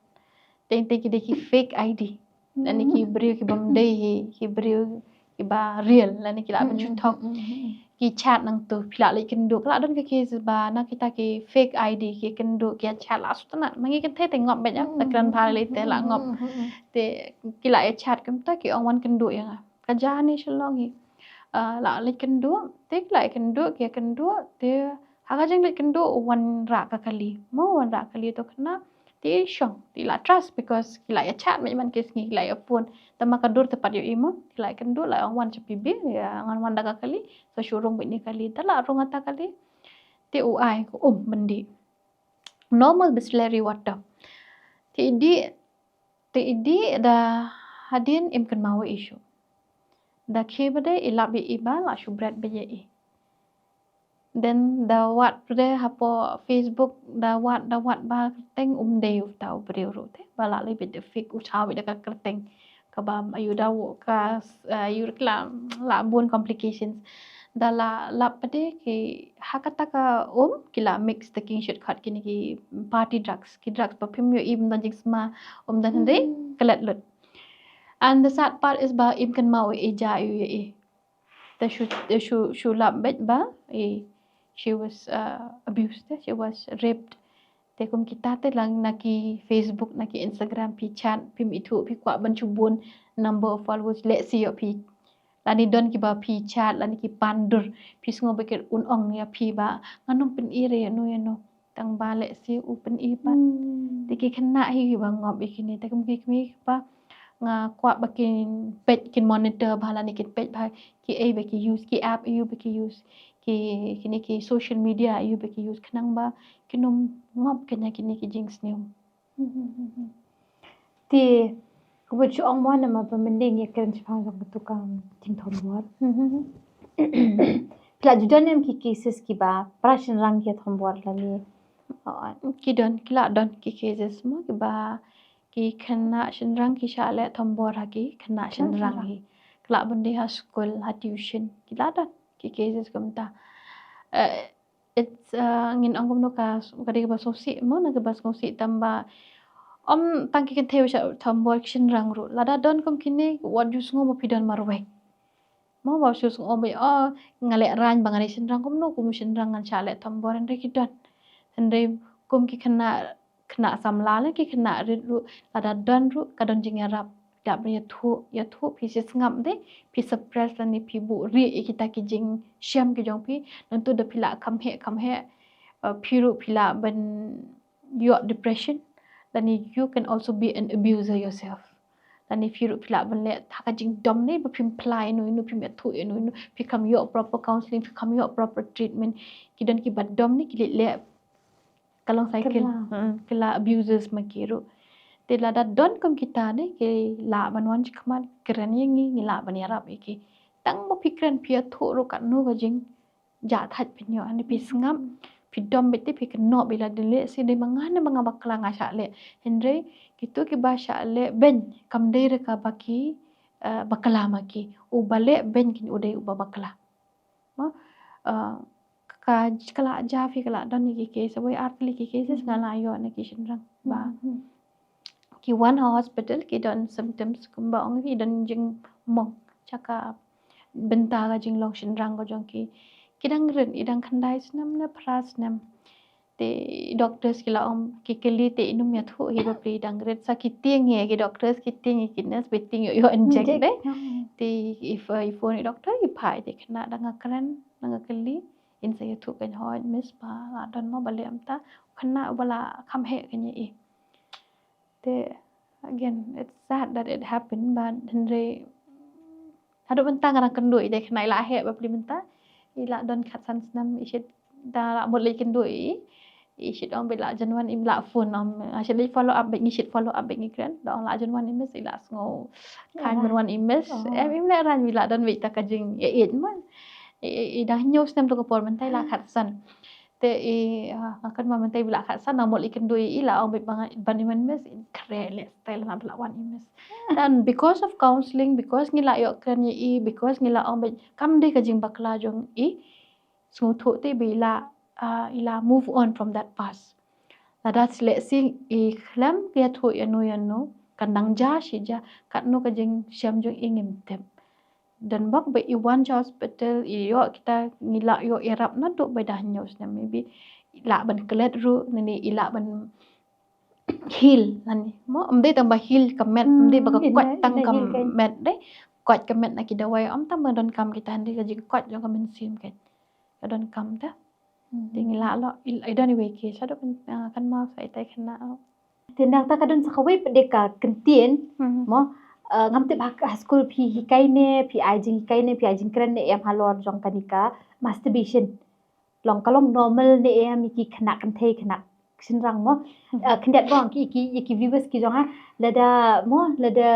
ting ki de ki fake ID na ni ki brio ki bam dei ki brio ki ba real la ni ki la ban chu thok ki chat nang tu pila le kin du la don ki ba na kita ki fake ID ki kin du ki chat la sutana mangi kin the te ngop be ya ta kran pha le te la ngop te ki la chat kam ta ki ong wan kin du ya ka ja ni shlong hi la le kin du te la kin du ki kin du te haga jeng le kin du wan ra ka kali mo wan ra kali to khna ti shong ti la trust because ki la chat me man kes ngi la phone ta ma ka dur te pat yo imo ki la kin du la ong wan chapi bi ya ngan wan da ka kali so shurung bi ni kali ta la rong ata kali ti u ai ko mandi normal distillery water ti di da hadin im kan mawe issue da khebade ilabi iba la shubrat be ye then the what pre hapo Facebook the what ba teng deu tau breu ro te bala le bit fik u chau bit ka kerteng ka ba ayu da ka ayu la bun complications da la pade ki hakata ka ki la mix the king shit khat ki ni ki party drugs pa phim yo im dan jingsma dan hande kalat lut and the sad part is ba im kan mau e ja yu e the should la bet ba she was abused she was raped te kum kita te lang naki Facebook naki Instagram pi chat pi mithu pi kwa ban chubun number of followers let's see pi lani don ki ba phi chat lani ki pandur phi sngo beket un ong ya phi ba nganom pen i re no ya no tang ba le si u pen i pa ti ki khna hi ba ngop ikini ta kum ki pa nga kwa ba kin pet kin monitor ba lani kin pet ba ki ai ba ki use ki app you ba ki use ki kini ki social media you ba ki use khnang ba kinom ngop kenya kini ki jing sneum Ti kubut chu ong mo na ma pamending ya kan chpang jong tukang ting thom war. Pla judan nem ki cases ki ba prashin rang ki thom war lani. ki don ki la don ki cases mo ki ba ki khana shin rang ki sha le thom bor ha ki khana shin Shin rang rang. hi kla bande ha school ha tuition ki la don ki cases kam ta it's ngin ong kom no ka di ba so si mo na ba so si tamba om tang ki kan theu sha thom bor shin rang ru la da don kom kini what you sngo mo pidon marwek mo ba su sngo be ngale ran bangani shin rang kom no kum shin rang ngan sha le thom bor en ki don Henry kum ki kena samla le ki kena rit ru ada don ru kadon jing arab da ya thu pi sis ngam de pi suppress la ni pi bu ri kita ki jing sham ki jong pi nantu da pila kam he pi ru pila ban your depression then you can also be an abuser yourself dan if you pila ban le thaka jing dom ne ba pim ply no pim ya thu no pi kam your proper counseling pi kam your proper treatment ki don ki bad dom ni ki le kalong cycle kila abusers makiru te la da don kom kita ne ke la banwan chikman kran yengi ni la ban yarap iki tang mo pikran pia thu ro kan no ga jing ja that pinyo ani pi sngam pi dom beti pi kan no bila dile si de mangane manga bakla nga sha le henry kitu ki ba sha le ben kam de re ka baki bakla maki u bale ben kin ude u bakla ma ka kala ja fi kala don ni ki sa boy artli ki cases ngala yo na ki shin rang ba ki one hospital ki don symptoms kumba ong ki don jing mong chaka benta ga jing long shin rang go jong ki kidang ren idang khandai snam na pras nam te doctors ki la om ki keli te inum ya thu hi ba pri dang ret sa ki tieng he ki doctors ki tieng ki nurse betting yo inject de te if ni doctor i phai te khna dang kran dang keli in sa thu kan hoi miss pa la don mo bale amta khna bala kham he kan ye te again it's sad that it happened but henry hadu bentang kana kendui de khna la he ba pli benta ila don khat san snam ishit da la bol le kendui ishit om bela janwan im la phone om ashali follow up bek ishit follow up bek ngikran dong la janwan imis ila sngo kan janwan imis im la ran ila don wi ta kajing ye man dah news nem to ko por mentai la khat san te akan mentai bila khat san namol ikan dui ila om be ban iman mes krele style na bla wan imes dan because of counseling because ngila yo kan ye because ngila om be kam de ka jing bakla jong so tho te bila ila move on from that past la that's le sing khlam ke tho ya no kanang ja shi ja kat no ka jing sham jong ingim tem dan bak be i one hospital yo kita ngila yo erap na do be dah news na maybe ila ban klet ru ni ila ban heal nani mo amde tamba heal kamet amde baka kwat tang kamet de kwat kamet na kidawai am tamba don kam kita hande ka jing kwat jong kamen sim kan ka don kam ta ding la lo I don't way ke sa do kan ma sai tai khana Tindang ta kadon sa kawai pede ka kentien mo ngam te bak school phi hikai ne phi ajing hikai ne phi ajing kran ne em halor jong kanika masturbation long kalong normal ne em ki khana kan thei khana sin rang mo khndat bong ki viewers ki jong ha lada mo lada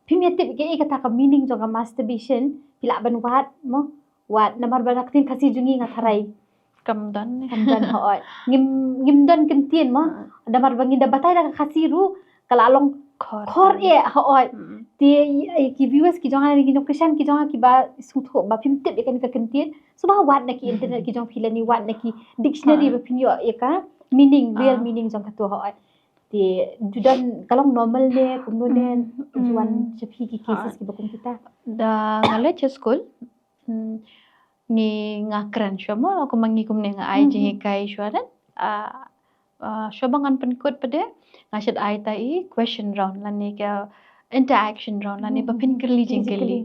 primitive ke kata ka meaning jong masturbation pila ban wat mo wat namar barak tin khasi jungi nga tharai kam dan hoi ngim don kentien mo damar bangi da batai da khasi ru kalalong khor hoi ti ki viewers ki jong ki location ki jong ki ba sutho ba phim tip kan ka kentien so ba wat na ki internet ki jong filani wat na ki dictionary ba pinyo ka meaning real meaning jong ka to hoi ti judan kalong normal ne kumno ne juan chepi ki cases ki bakum kita da ngale che school ni ngakran shamo ko mangi kum ne ai ji kai shwaran shobangan penkut pede ngashit ai tai question round lani ka interaction round lani ba pin kerli jing kerli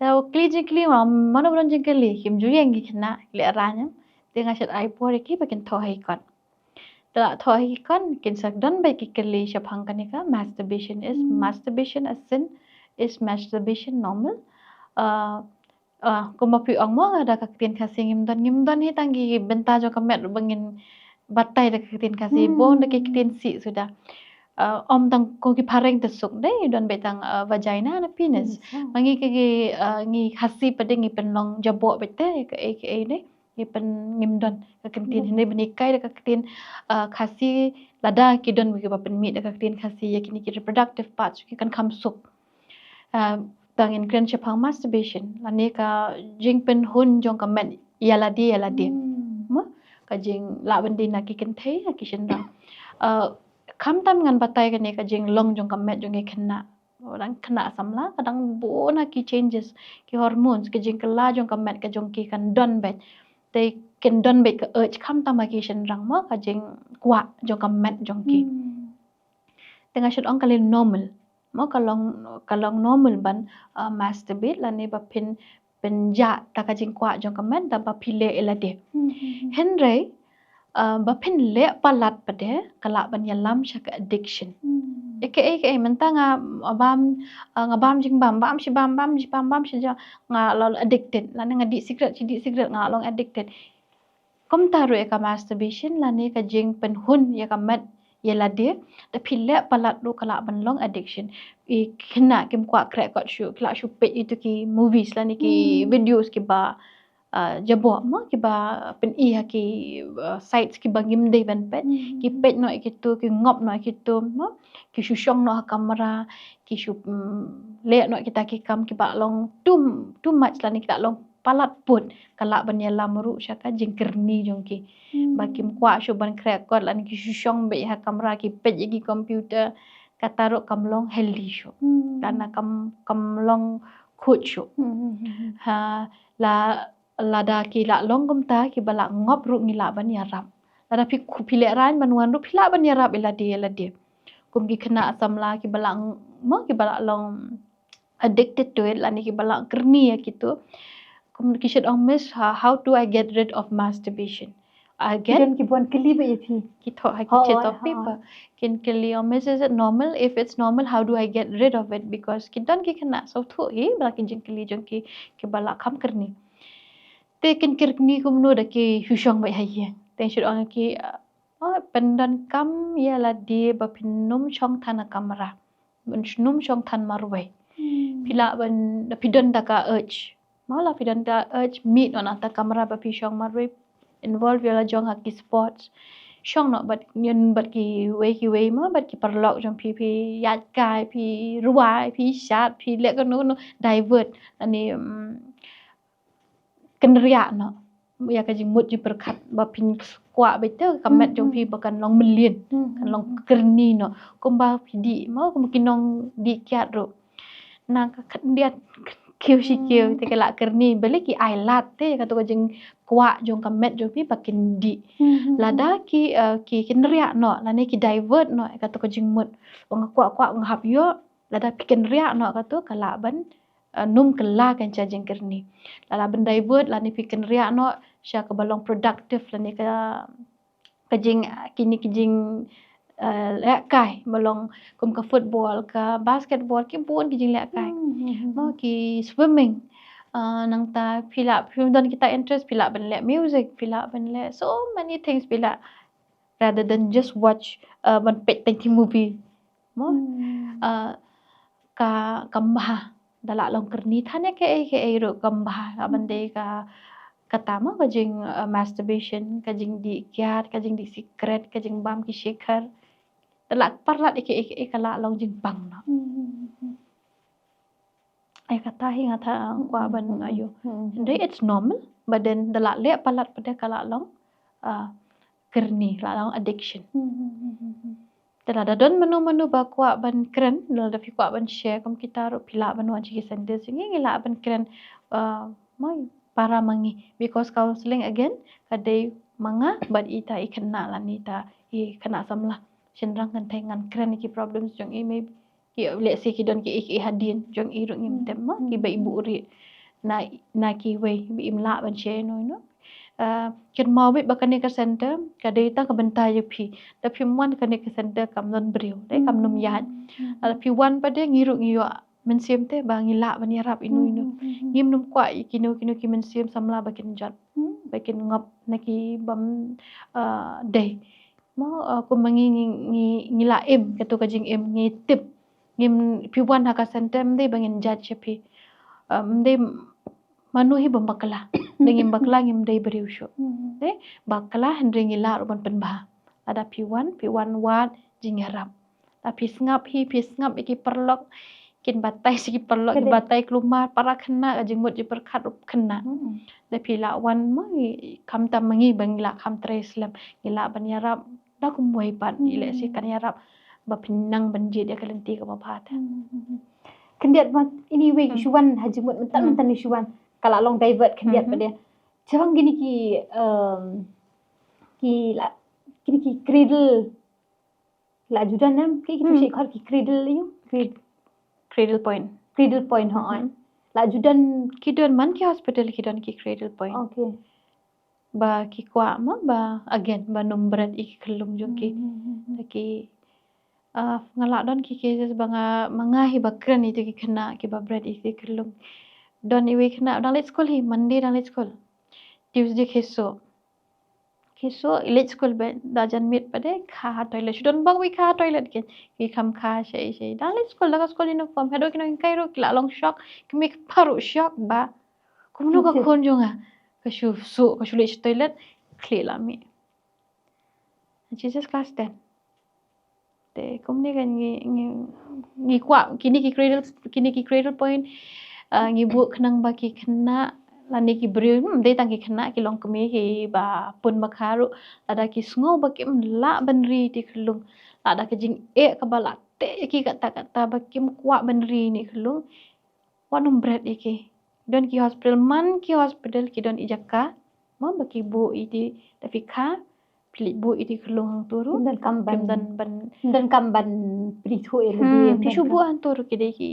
Tahu kli jeng kli mana belum jeng kli kim ju yang gi kena le ranya tengah chat ai por ki bakin tho hai kon tela tho hai kon kin sak don bai ki kli shapang kan ka masturbation as sin is masturbation normal ko mapi ong mo ada ka tin kasih ngim don hi tanggi benta jo kamet bangin batai dak tin kasih bon dak tin si sudah om tang ko ki pareng tesuk deh don betang vagina na penis mangi ke ngi khasi pada ngi penlong jabok bete ke ne ngi pen ngim don ka kentin hene benikai ka kentin khasi lada ki don bi ba pen mi ka kentin khasi ya kini ki reproductive parts ki kan kham sup tangin kren chapang masturbation lani ka jing pen hun jong ka men yala di ma ka jing la bandi na ki ken thei ki shin rang kham tam ngan batai ka ne ka jing long jong ka met jong ke kena orang kena samla kadang bona ki changes ki hormones ka jing ka la jong ka met ka jong ki kan don bet te ken don bet ka urge kham tam ki shin rang ma ka jing kwa jong ka met jong ki tengah shot ong kalin normal mo kalong normal ban masturbate la ne ba penja ta ka jing kwa jong ka met da ba phile elade henry ba phin le palat pade kala ban yalam shak addiction eke mentang ngabam jing bam shi ja nga lo addicted la nga di cigarette nga long addicted kom taru eka masturbation la ne ka jing pen hun ya ka met ya la de da phile palat lu kala ban long addiction I kena kim kwa krek kot shu kala shu pe itu ki movies la ni ki videos ki ba jabo mo ki ba pen I ha ki sites ki ba ngim de ban pet ki pet no ki tu ki ngop no ki tu mo ki shu shong no kamera ki shu le no kita ki kam ki ba long too much la ni kita long palat put kala ban ya lamru shaka jingkerni jong ki ba kim kwa shu ban krek kot la ni ki shu shong be ha kamera ki pet gi computer kataro kamlong healthy shu karena kamlong khut shu ha lada ki la long kum ta ki bala ngop ru ngi la ban ya rap lada pi le ran ban wan ru pi la ban ya rap ila de kum ki kena asam la ki bala mo ki bala long addicted to it la ni ki bala kerni ya gitu kum ki should miss how do I get rid of masturbation I get ki buan keli ba yapi ki tho ha ki che topic pa kin keli miss is it normal if it's normal how do I get rid of it because ki don ki kena so thu hi bala ki jing keli jong ki bala kham kerni te kin kirkni kum no da ki hushong bai hai te should on ki pendan kam ya la di ba pinum chong thana kamera num chong than marwai pila ban pidon da ka urge mala pidon da urge meet on ata kamera ba pi chong marwai involve ya la jong ha ki sports chong no bat nyen bat ki we ma bat ki parlok jong pi yat kai pi ruai pi shat pi le ko no divert ani kenria no ya ka jing mut ji perkat ba pin kwa bete kamet jong pi bakan long million kan long kerni no kum ba pi di ma kum kinong di kyat ro na ka dia kiu te kala kerni bele ki ai lat te ka to jing kwa jong kamet jong pi bakin di lada ki kenria no la ne ki divert no ka to jing mut ong kwa ngap yo lada pi kenria no ka to kala ban num kala kan cha jing kerni la ben divert la ni pi kenria no sha ka balong productive la ni ka jing kini ki jing lek kai balong kum ka football ka basketball ki pun ki jing lek kai mo ki swimming nang ta pila don kita interest pila ben lek music pila ben lek so many things pila rather than just watch ban pet thank movie mo ka kambah dala long kerni thane ke ro kambah bande ka kata mo ka jing masturbation ka jing di kyat ka jing di secret ka jing bam ki shekhar dala parlat eke kala long jing bang no ai kata hi ngata kwa ban ayo and it's normal but then dala le palat pada kala long kerni la long addiction Tela da don menu ba kwa ban kren la da fi kwa ban share kom kita ro pila ban wan chi sende singi la ban kren mai para mangi because counseling again kadai manga but ita ikena la ni ta I kena samla shenrang kan tengan kren ki problems jong I maybe ki let's say ki don ki hadin jong I ro ngim tem ma ki ba ibu ri na ki wei bi imla ban che no ken mau bi bakane ka center ka dei ta ka benta yu phi da phi mon ka ne ka center kam non briu de kam num ya ala phi wan pa de ngiru ngiyo men sim te ba ngila ban yarap inu ngim num kwa kinu ki men sim samla bakin jat bakin ngap naki bam dei mo ko mangi ngila em ka to ka jing em ngi tip ngim phi wan ha ka center de bangin jat che phi de manu hi bakala dengim bakla ngim dei beriu sho de bakla hendring ngila ro ban penba ada pi wan wat jing yarap tapi pi ngap iki perlok kin batai sigi perlok ki batai kelumar para kena jing mut ji perkat up kena da pi la wan ma kam tam mangi bangla kam treslam ngila ban yarap da kum wai pan ile si kan yarap ba pinang banjit ya kalenti ka bapat kendiat mat ini we shuan haji mut mentan ni shuan kala long divert kendiat pada jawang gini ki cradle la judan nam ki tu khar ki cradle yu cradle point ha la judan kidon man ki hospital kidon ki cradle point okay ba ki kwa ma ba again ba numbrat ik kelum jong ki ki ngala don ki cases banga mangahi bakran itu ki kena ki babrat isi kelum don iwe kena dang let school hi Monday dang let school Tuesday keso let school be da jan mit pade kha toilet don bang wi kha toilet ki kham kha sei dang let school da school uniform hado kino kai ro kla long shock ki mi paru shock ba kumno ka khon jonga ka shu let toilet khlela mi Jesus class 10 te kumni kan ngi kwa kini ki cradle point ngi bu khnang ba ki khna lani ki brim de tang ki khna ki long kemi ki ba pun makharu ada ki sngo ba kim la ban ri ti khlung ada ka jing ka bala te ki kata ba kim kwa ban ri ni khlung wanum bread iki don ki hospital ki don ijaka ma ba ki bu idi tapi kha pili bu idi khlung turu dan kam ban pri thu ti shu bu an turu ki de ki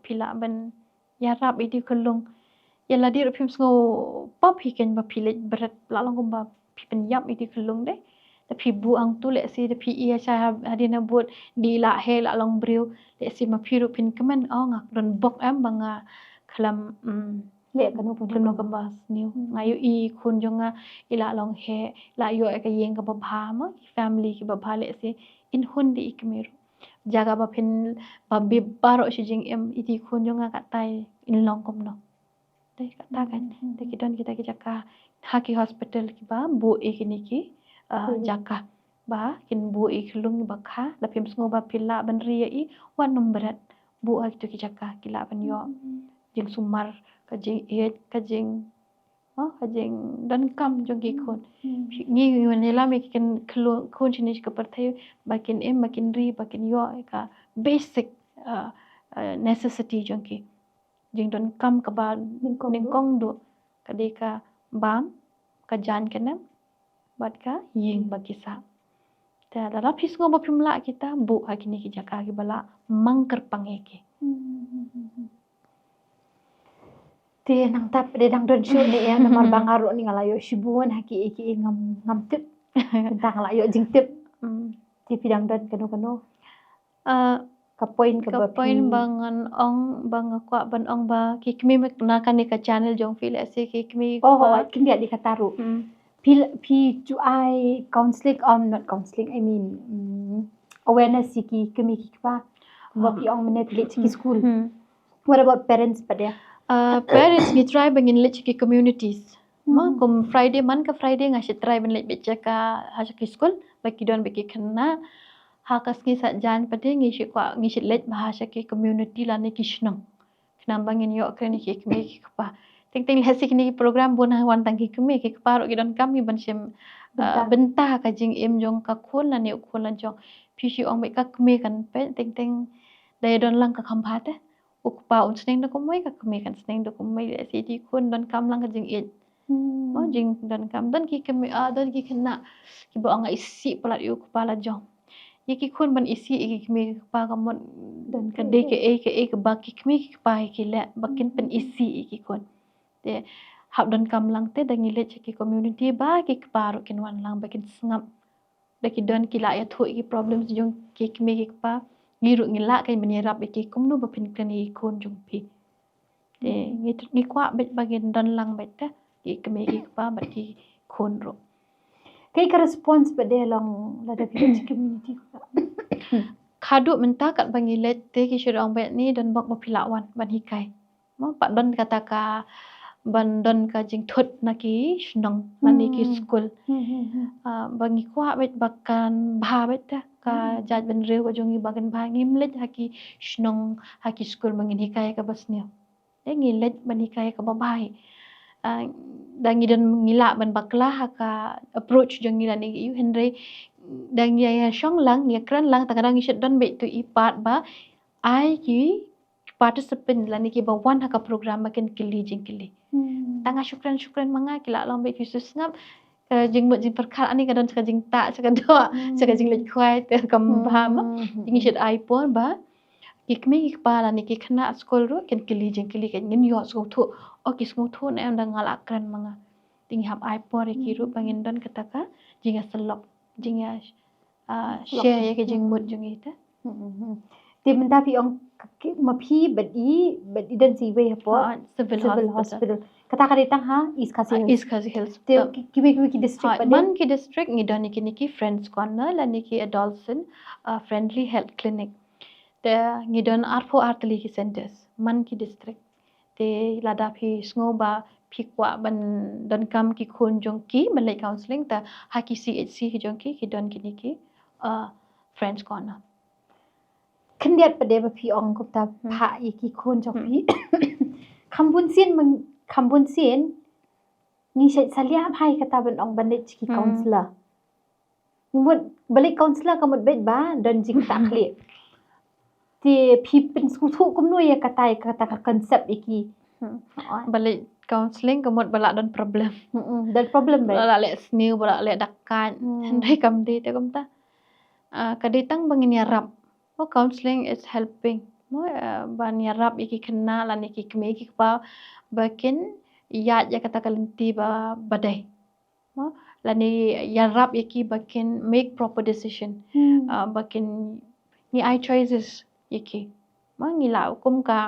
pila ban yarap idi khlung yala dir phim sngo pop hi ken ba philet berat la long ba phi pen yap idi khlung de ta phi bu ang tu le si de phi ia cha hadina bot di la he la long briu le si ma phiru pin kaman ngak don bok am banga khlam le kanu pun ka bas niu ngayu i khun jonga ila long he la yo ka yeng ka ba bha ma family ki ba bha le si in hun di ikmir jaga ba phin ba bi baro shi jing em iti khun jonga ka tai in long kom no de kata kan de kidon kita ki jaka haki hospital ki ba bu e kini ki jaka ba kin bu e khlung ba kha la phim sngo ba pilla ban ri i wan numberat bu ak tu ki jaka kila ban yo jing sumar ka jing dan kam jong ki khon ngi nela me kin khon chini ka par thai bakin bakin ri bakin yo ka basic necessity jong ki jing don kam ka ba ning kong do ka de ka bam ka jan kana bat ka ying bakisa ta dala phis ngo ba phimla kita bu akini ki jaka ki bala mangker pangeke te nang tap de dang don show ni ya namar bangaro ni ngalayo shibuan haki ngam tip tentang ngalayo jing tip ti pidang don kano ka point bangan ong bang kwa ban ong ba ki kmi na kan ni ka channel jong feel ase ki kmi kin dia di kataru pi to I counseling not counseling I mean awareness ki kmi ki pa wa pi ong mene pili ki school what about parents pada parents ni try bangin lech ki communities ma kum Friday nga shi try ban lech becha ka ha ki school ba ki don be ki khna hakas ki sa jan pade ngi shi kwa ngi shi lech bahasa ki community la ni kishnang knam bangin yo kren ki kmi ki pa ting hasi ni program bon wan tang ki kmi ki pa ro ki don kam mi ban sim benta ka jing em jong ka khol la ne khol la jong phi shi ong me ka kmi kan pe ting dai don lang ka kham phat ukpa un sneng do komoi ka kmi kan sneng do komoi si ti khun don kam lang ka jing et mo jing don kam don ki kmi don ki khna ki bo anga isi palat yu pa la jong ki khun ban isi ki kmi pa ka mon don ka de ke e ka ba ki kmi ki pa ki le bakin pen isi ki khun te hab don kam lang te dangi le ki community ba ki paru kin wan lang bakin sengap daki don ki la ya thu ki problems jong ki me ki pa ngiru ngila kai menirap ki kumnu bapin kan i kon jong pi te ngi kwa bet bagin don lang bet ta ki keme ki pa bat ki kon ro Kai ka response ba de long la da village community ko. khadu menta kat bangi le te ki shurang bet ni don bak mapilawan ban hikai mo pak don kata ka ban don ka jing thut na ki shnong na ni ki school bangi kwa bet bakan bha bet ta ka jaj ban reu ko jongi bakan bha ngim let haki shnong haki school mangin hikai ka basnyo ngi let ban hikai ka babai dangi dan ngila ban bakla haka approach jongi la ni you henry dangi ya shong lang ni kran lang takadang ishet don bet tu ipat ba ai ki participant la ni ki ba wan haka program makin kili jing kili tanga syukran manga kila long bet khusus ngap jing mut jing perkara ani kadon saka jing tak saka do saka jing let khwai te kam ba ma jing ishet ai pon ba kikme ki kepala ni ki kena skol ru ken kili jing kili ken ngin yo so thu o ki smo thu na em dang ngala kran manga ting hap ai por ki ru bangin don kataka jing aselok jing ya share ya ke jing mut jing ita Ti menta pi ong ma phi bet i dan si we hapo civil hospital kata ka ditang ha is kasi is kazi health te ki district pa de man ki district ngi don ni ki friends corner la ni ki adolescent friendly health clinic te ngi don arpo artli ki centers man ki district te lada phi sngo ba phi kwa ban don kam ki khun jong ki ban lai counseling ta ha ki CHC ki jong ki don ki ni ki friends corner kendiat pa de ba phi ong ko ta pha i ki khon jok pi khambun sin ni salia bhai kata ban ong ban ki counselor mut balik counselor ka mut bet ba dan jing ta khle ti phi pen su thu kum no ya kata ka concept iki balik counseling kemut balak don problem dan problem ba balak le snew balak le dakan hendai kam di te kam ta kaditang bangin yarap counseling is helping mo ban yarap iki kena lan iki kme iki pa bakin ya kata kalinti ba badai mo lani yarap iki bakin make proper decision bakin ni I choices iki mo ngila hukum ka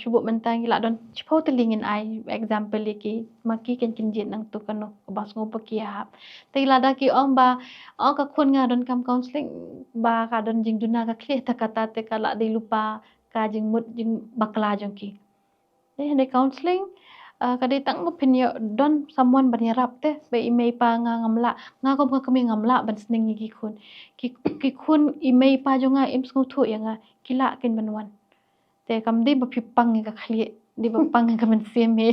subuk mentang gila don chpo telingin ai example iki maki ken kinjit nang tu kano bas ngo pakiap te lada ki ong ba o ka khun nga don kam counseling ba ka don jing duna ka khle ta kata te kala de lupa ka jing mut jing bakla jong ki te hande counseling ka de tang opinion don someone banyarap te be email pa nga ngamla nga ko kami ngamla ban sning ki khun ki khun email pa jonga im sngo thu yanga kila ken banwan te kam di ba pipang ka khali di ba pang ka man seme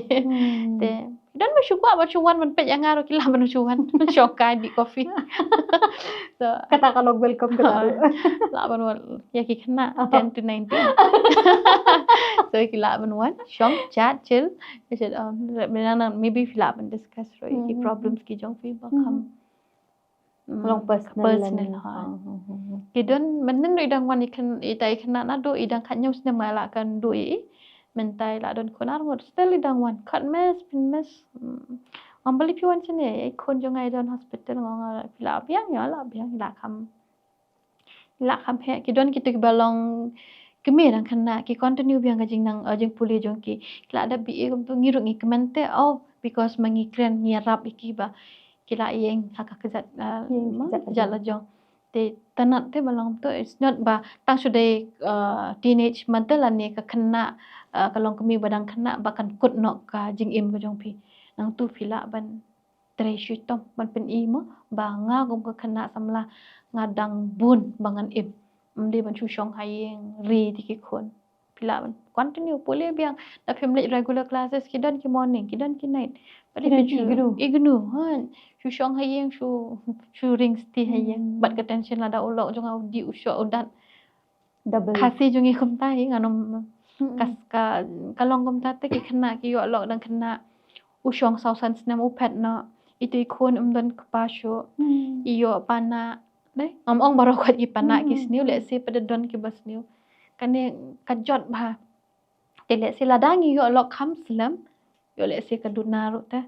te dan ba syukwa ba chuan man pe yang aro kila man chuan shokai di coffee so kata kalau welcome kata la ban wan ya ki khna 10 to 19 so kila ban wan shong chat chill I said maybe kila ban discuss ro ki problems ki jong fi ba kam long personal kidon menen idang wan ikan itai kena na do idang khat nyos na mala kan do mentai la don konar ngot still idang wan khat mes pin mes ambali pi wan chene ai kon jong ai don hospital ngong la biang ya la biang la kham he kidon kitu balong keme nang kena ki continue biang ka jing nang jing puli jong ki la da bi kum tu ngiru ngi kemente because mangi kren nyarap iki ba kila yeng haka kejat jala jong te tanat te balong tu it's not ba tang sudah teenage mother la ne ka kena kalong kami badang kena bakan kut nok ka jing im ko jong pi nang tu pila ban tre shutom ban pen i mo ba nga gum ka kena samla ngadang bun bangan im mde ban chu shong hayeng ri ti ki khon pila ban continue pole biang da family regular classes kidan ki morning kidan ki night padi ignu han shu shong hayeng shu ring sti hayeng bat ka tension la da ulok jong au di usho udat double khasi jong i khum tai nganom kas ka kalong kum ta te ki khna ki yo lok dang khna ushong sausan snam upet na itu ikon don kpasho iyo pana dai ong baro khat ki pana ki sniu le se pada don ki basniu kane kajot ba te le se ladang yo lok kham slam yo le se kaduna ro ta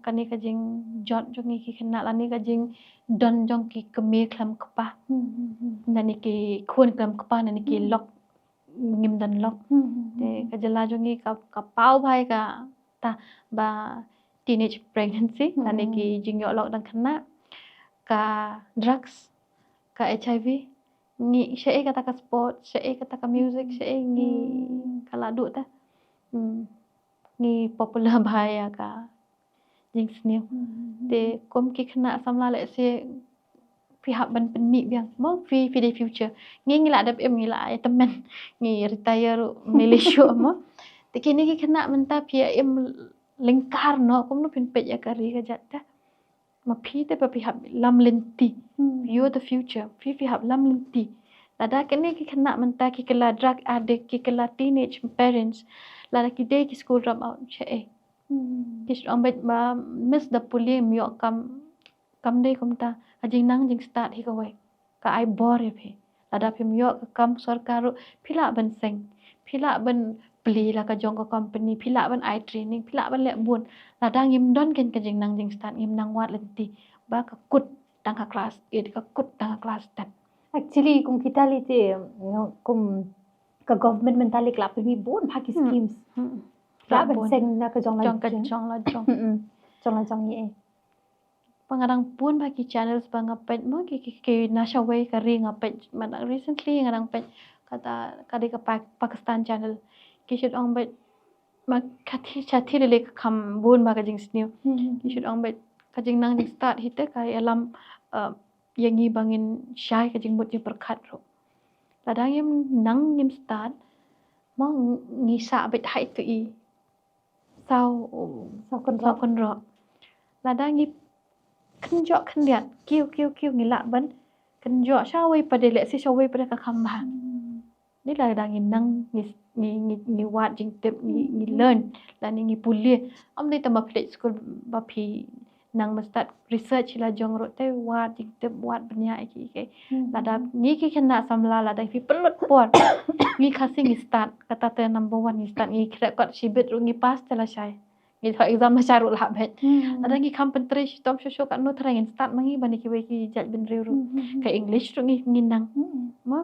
kani ka jing jot jong ki kena lani ka jing don jong ki keme klam kapa nani ki khun klam kapa nani ki lok ngim dan lok te ka jala jong ka pau bhai ka ta ba teenage pregnancy nani ki jing yo lok dan kena ka drugs ka HIV ngi she kata ka sport she kata ka music she ngi kala du ta ngi popular bahaya ka jing snew te kom ki khna samla le se pihak ban penmi biang mo fi the future ngi la dap em ngi la ai temen ngi retire Malaysia mo te kini ki khna menta pia em lingkar no kom no pin pej ka ri ka jatta ma phi te pa pihak lam lenti you the future pihak lam lenti lada kini ki khna menta ki kala drug addict ki kala teenage parents lada ki day ki school drop out che kis ambet ba miss the puli myo kam day kom ta ajing nang jing start hi ka wai ka ai bore phe lada phi myo ka kam sarkar phila ban seng phila ban pli la ka jong ka company phila ban ai training phila ban le bun lada ngim don ken ka jing nang jing start ngim nang wat lenti ba ka kut tang ka class 8 ka kut tang ka class 10 actually kung kita li te kung ka government mentally klap mi bon phaki schemes la ban seng na ka jong la jong ka jong la jong jong la jong ni pangarang pun bagi channels bangapet mo ki nasha way ka ring apet man recently ngarang pet kata kadi ka Pakistan channel ki should ong bet ma chathi le kham bun ba ka jing snew ki should ong bet ka jing nang jing start hite ka alam yangi bangin shai ka jing mut jing perkhat ro ladang yim nang yim start mo ngi sa bet hai tu i sau kon ro ladang ngi kenjo kendiat kiu ngi la ban kenjo shawai pada le si shawai pada ka kham ba ni la dang nang ngi wat jing tep ngi learn la ngi puli am ni tama play school ba phi nang ma start research la jong ro te wat jing tep wat banya ki ke la da ngi ki khana samla la dang phi pelut por ngi khasi ngi start kata te number 1 ngi start ngi kra kot shibet ru ngi pass tela shai ngi tho exam ma charu la bet ada ngi kam pentri tom sho ka no tra ngi start mangi bani ki we ki jaj bin ru ka english ru ngi nang mo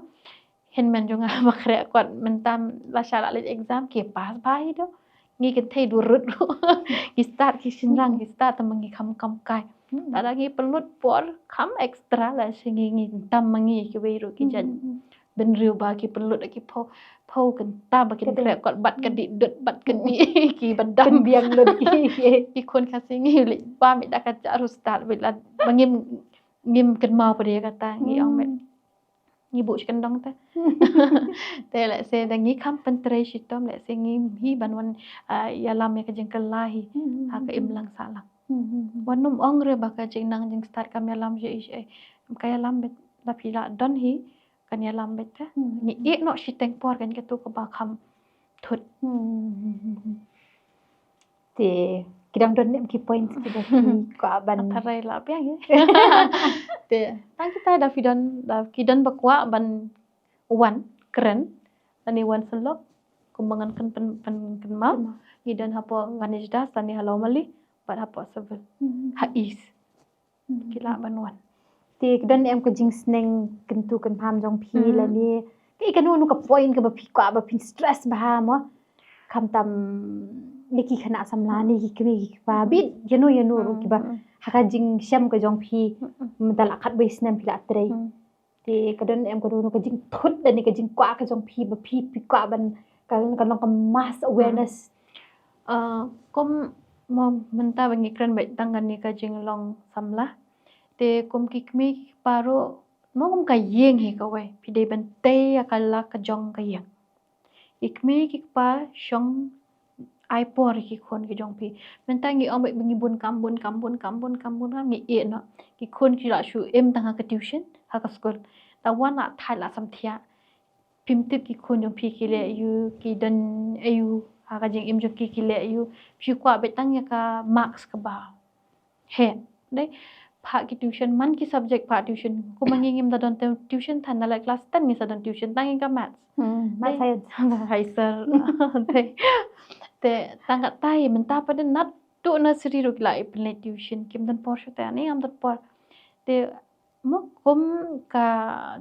hen men jonga makre kwat mentam la shala le exam ke pass bai do ngi ke thei du rut ki start ki sinrang ki start tam ngi kam kai ada ngi pelut por kam extra la singi ngi tam mangi ki we ru ki jan ben riu ba ki pelut ki po kan ta ba ki kre kwat bat ka di dut bat ka di ki badam biang lo ki kon ka singi le ba mi da ka ru start we la bangim ngim kan mau pa dia kata ngi ong met ngi bu kan dong ta te la se da ngi kam pentre shitom la se ngi hi banwan ya lam ya ka jeng kalahi ha ka im lang salang wanum ong re ba ka jeng nang jeng start kam ya lam je ka ya lam bet la pila don hi kan ya lam bet ta ngi e no shiteng por kan ka tu ka ba kham thut te kidang don nem ki points ki ba ko ban tharai la pya ye te tang kita da kidan bakwa ban wan keren tani wan selok kumbangan kan ma kidan hapo nganijda tani halau mali pat hapo sevel hais kila ban wan te kidang em ko jing sneng kentu kan pham jong phi la ni ki kanu nu ka point ka ba phi kwa ba phin stress ba mo kham tam ni ki khana samla ni ki kmi ki pa bit yanu ru ki ba haka jing sham ka jong phi mdala khat be snam phi la trei te kadon em ko nu ka jing thut da ni ka jing kwa ka jong phi ba phi kwa ban kan long ka mass awareness kom mo menta bangi kran bai tangan ni ka jing long samla te kom ki kmi paro mo kom ka yeng he ka wai phi de ban te akala ka jong ka yang ikme ki pa shong ai por ki khon ki jong pi menta ngi ong bai bangi bun kam ngi e no ki khon ki la shu em tang ha ka tuition ha ka school ta wana thai la sam thia pim tip ki khon jong pi ki le you ki dan ayu ha ka jing em jong ki le you phi kwa bai tang ya ka marks ka ba he dai pha ki tuition man ki subject pha tuition ko mangi ngim da don tuition than na la class 10 ni sa don tuition tang ka maths math science hai sir te tangkat tai menta pada nat tu nursery ro kila iplen tuition kim dan por shote ani am dat por te mo kom ka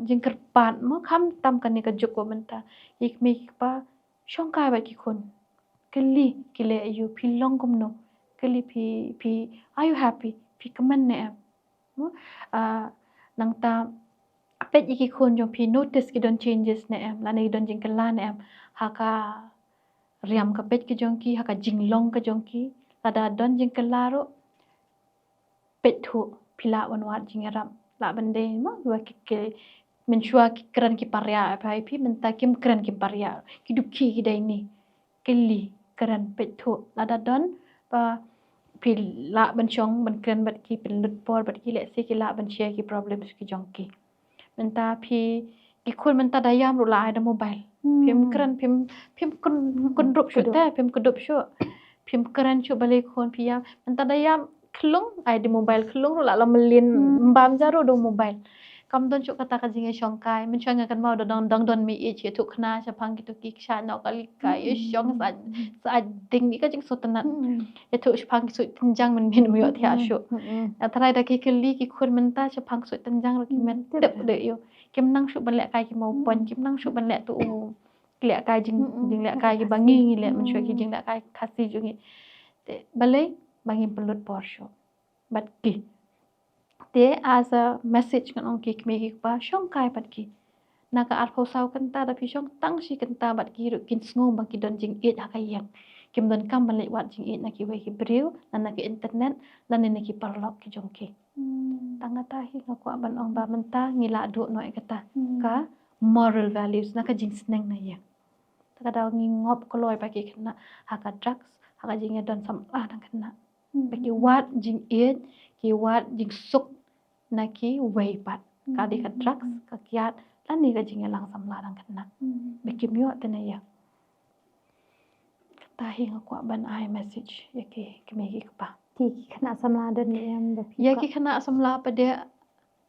jingker pat mo kham tam kan ni ka joko menta ik me pa shongkai ba ki khun kali kile ayu phi long kom no kali phi are you happy phi kaman ne am mo nang ta apet iki khun jong phi notice ki don changes ne am la nei don jingker la ne am ha ka riam ka pet ki jongki ha ka jinglong ka jongki lada don jing kelaro pet thu pila wan wat jing ram la bande mo wa ke men shua ki kran ki parya pai pi men ta kim kran ki parya ki dukhi ki dai ni kelli kran pet thu lada don pa pil la ban chong ban kran bat ki pin lut por bat ki le se ki la ban share ki problems ki jongki men ta phi ki khun men ta dayam ru la ai da mobile phim kran phim kun rup shu ta phim kudup shu phim kran shu balik khon phia man ta dayam khlung ai di mobile khlung ru la la melin mbam jaru do mobile kam don shu kata ka jinge shongkai men changa kan mau dong dong don mi e che thuk khna cha phang ki to ki sha no kali kai e shong sa ding ni ka jing so tanat e thuk phang ki su tinjang men min yo thia shu athrai da ki kli ki khun men ta cha phang su tinjang ru ki men tep de yo kim nang shu ban le kai ki mau pon kim nang shu ban le tu lek kai jing lek kai ki bangi ngi le men shwa ki jing lek kai khasi ju ngi te balai bangi pelut por shu bat ki te as a message kan ong ki kme ki pa shong kai pat ki na ka ar phosau kan ta da phi shong tang shi kan ta bat ki ru kin sngo ba ki don jing et ha kai yang kim don kam ban le wat jing et na ki we ki brew na ki internet la ne ki parlok ki jong ki tanga ta hi ka kwa ban ong ba man ta ngila du noi kata ka moral values na ka jing sneng na yang kadang ngi ngop koloi pagi kena haka drugs haka jinge don sam dang kena pagi wat jing it ki wat jing suk na ki wei pat ka di ka drugs ka kiat lan ni ka jinge lang sam dang kena pagi myo tena ya tahi ngakwa ban ai message ya ki keme ki pa ti kena samla don ni am da ya ki kena samla pada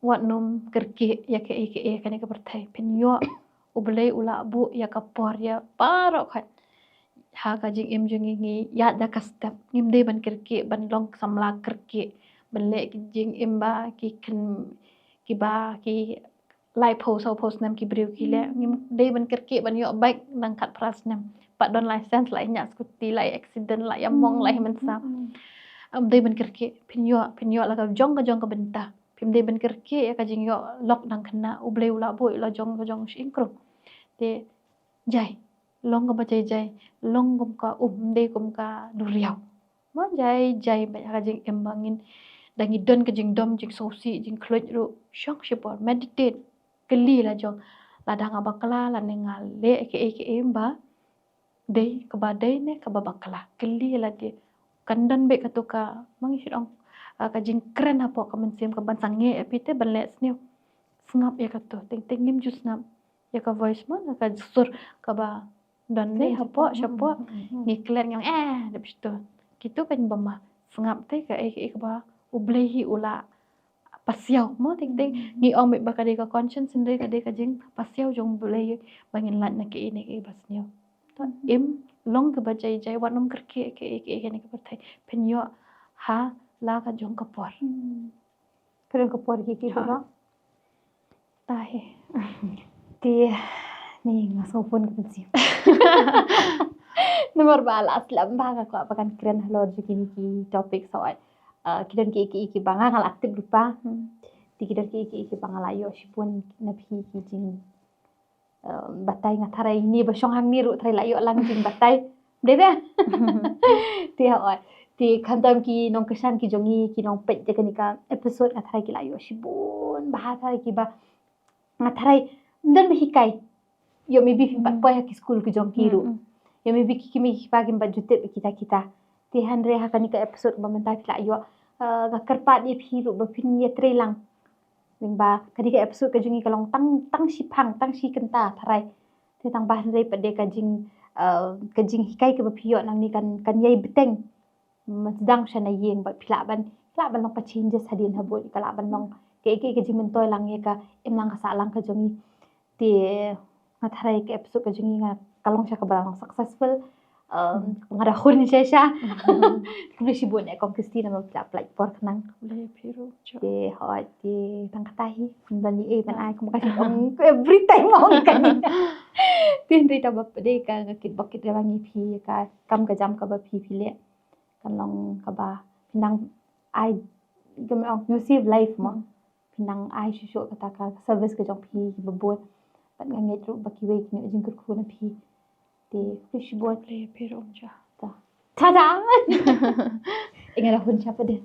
wat num kerki ya ke kan ka berthai penyo ublei ula bu ya kapor ya paro khat ha ka jing im jing ngi ya da kastap ngim de ban kerki ban long samla kerki ban le ki jing im ba ki kan ki ba ki lai post nam ki brew ki le ngim de ban kerki ban yo baik nang khat pras nam pa don license lai nya skuti lai accident lai among lai man sa de ban kerki pinyo la ka jong ka benta pim de ban kerki ya ka jing yo lok nang khna ublei ula bu la jong shingkro te jai long ka bachai jai long gum ka de gum ka duriau mo jai ba ka jing embangin dangi don ka jing dom jing sosi jing kloj ru shok shipor meditate keli la jong la danga bakla la nengal le ke emba de ka ba de ne ka ba bakla keli la de kandan be ka to ka mangi shidong ka jing kren hapo ka men sem ka ban sange epite ban le sneu snap ya ka to ting nim ju snap ya ka voice mo ka sur ka ba dan ne hapo shapo ni klen yang de bisto gitu kan bama ngap te ka ka ba ublehi ula pasiau mo ting ni ong me ba ka de ka conscience sendiri ka de ka jing pasiau jong bulei bangin lat na ke ini ke basnyo to im long ka ba jai wanum kerke ke ne ka perthai penyo ha la ka jong ka por kren ko por ki ba tahe ti ni ngaso pun ka pensi nomor bala aslam ba ka ko akan kren halor jiki ki topik soal kidan ki banga ngal aktif lupa ti kidan ki banga layo sipun na phi ki jing batai ngatharai ni ba shong hang ni ru thrai layo lang jing batai de be ti ha ti khandam ki nong kesan ki jongi ki nong pet je ka episode ngatharai ki layo sipun bahasa ki ba ngatharai dan behikai yo maybe pat poy ki school ki jong ki ru yo maybe ki mi pagi ba jutet kita ti hanre ha kan ka episode ba mentai la yo ngakar pat ni phi ru ba phin ye trelang ning ba kadi ka episode ka jungi kalong tang si phang tang si kenta tharai ti tang ba hanre pa de ka jing hikai ka ba phi yo nang ni kan yai beteng sedang sana yeng ba phila ban long pa changes hadin habol kala ban long ke jing men toy lang ye ka em lang ka sa lang ka jungi ti ngatharai ka episode ka jungi nga kalong sya ka ba successful Pengarahun saya kemudian si buat ekong Kristi nama pelak por kenang Boleh biru. Jo. di hot di tangkatai dan di ban ai kamu kasih kamu every time mau kan tin ri ta bap de ka kit bakit ra bangi phi ka kam ka jam ka ba phi phi le kan long ka ba pinang ai gam ong you save life mo pinang ai shu shu ka ta ka service ka jong phi ba bot ban ngai tru ba ki we ki jing kur khu na phi ti fish bot Boleh biru. Jo. ta ta ingat hun siapa dia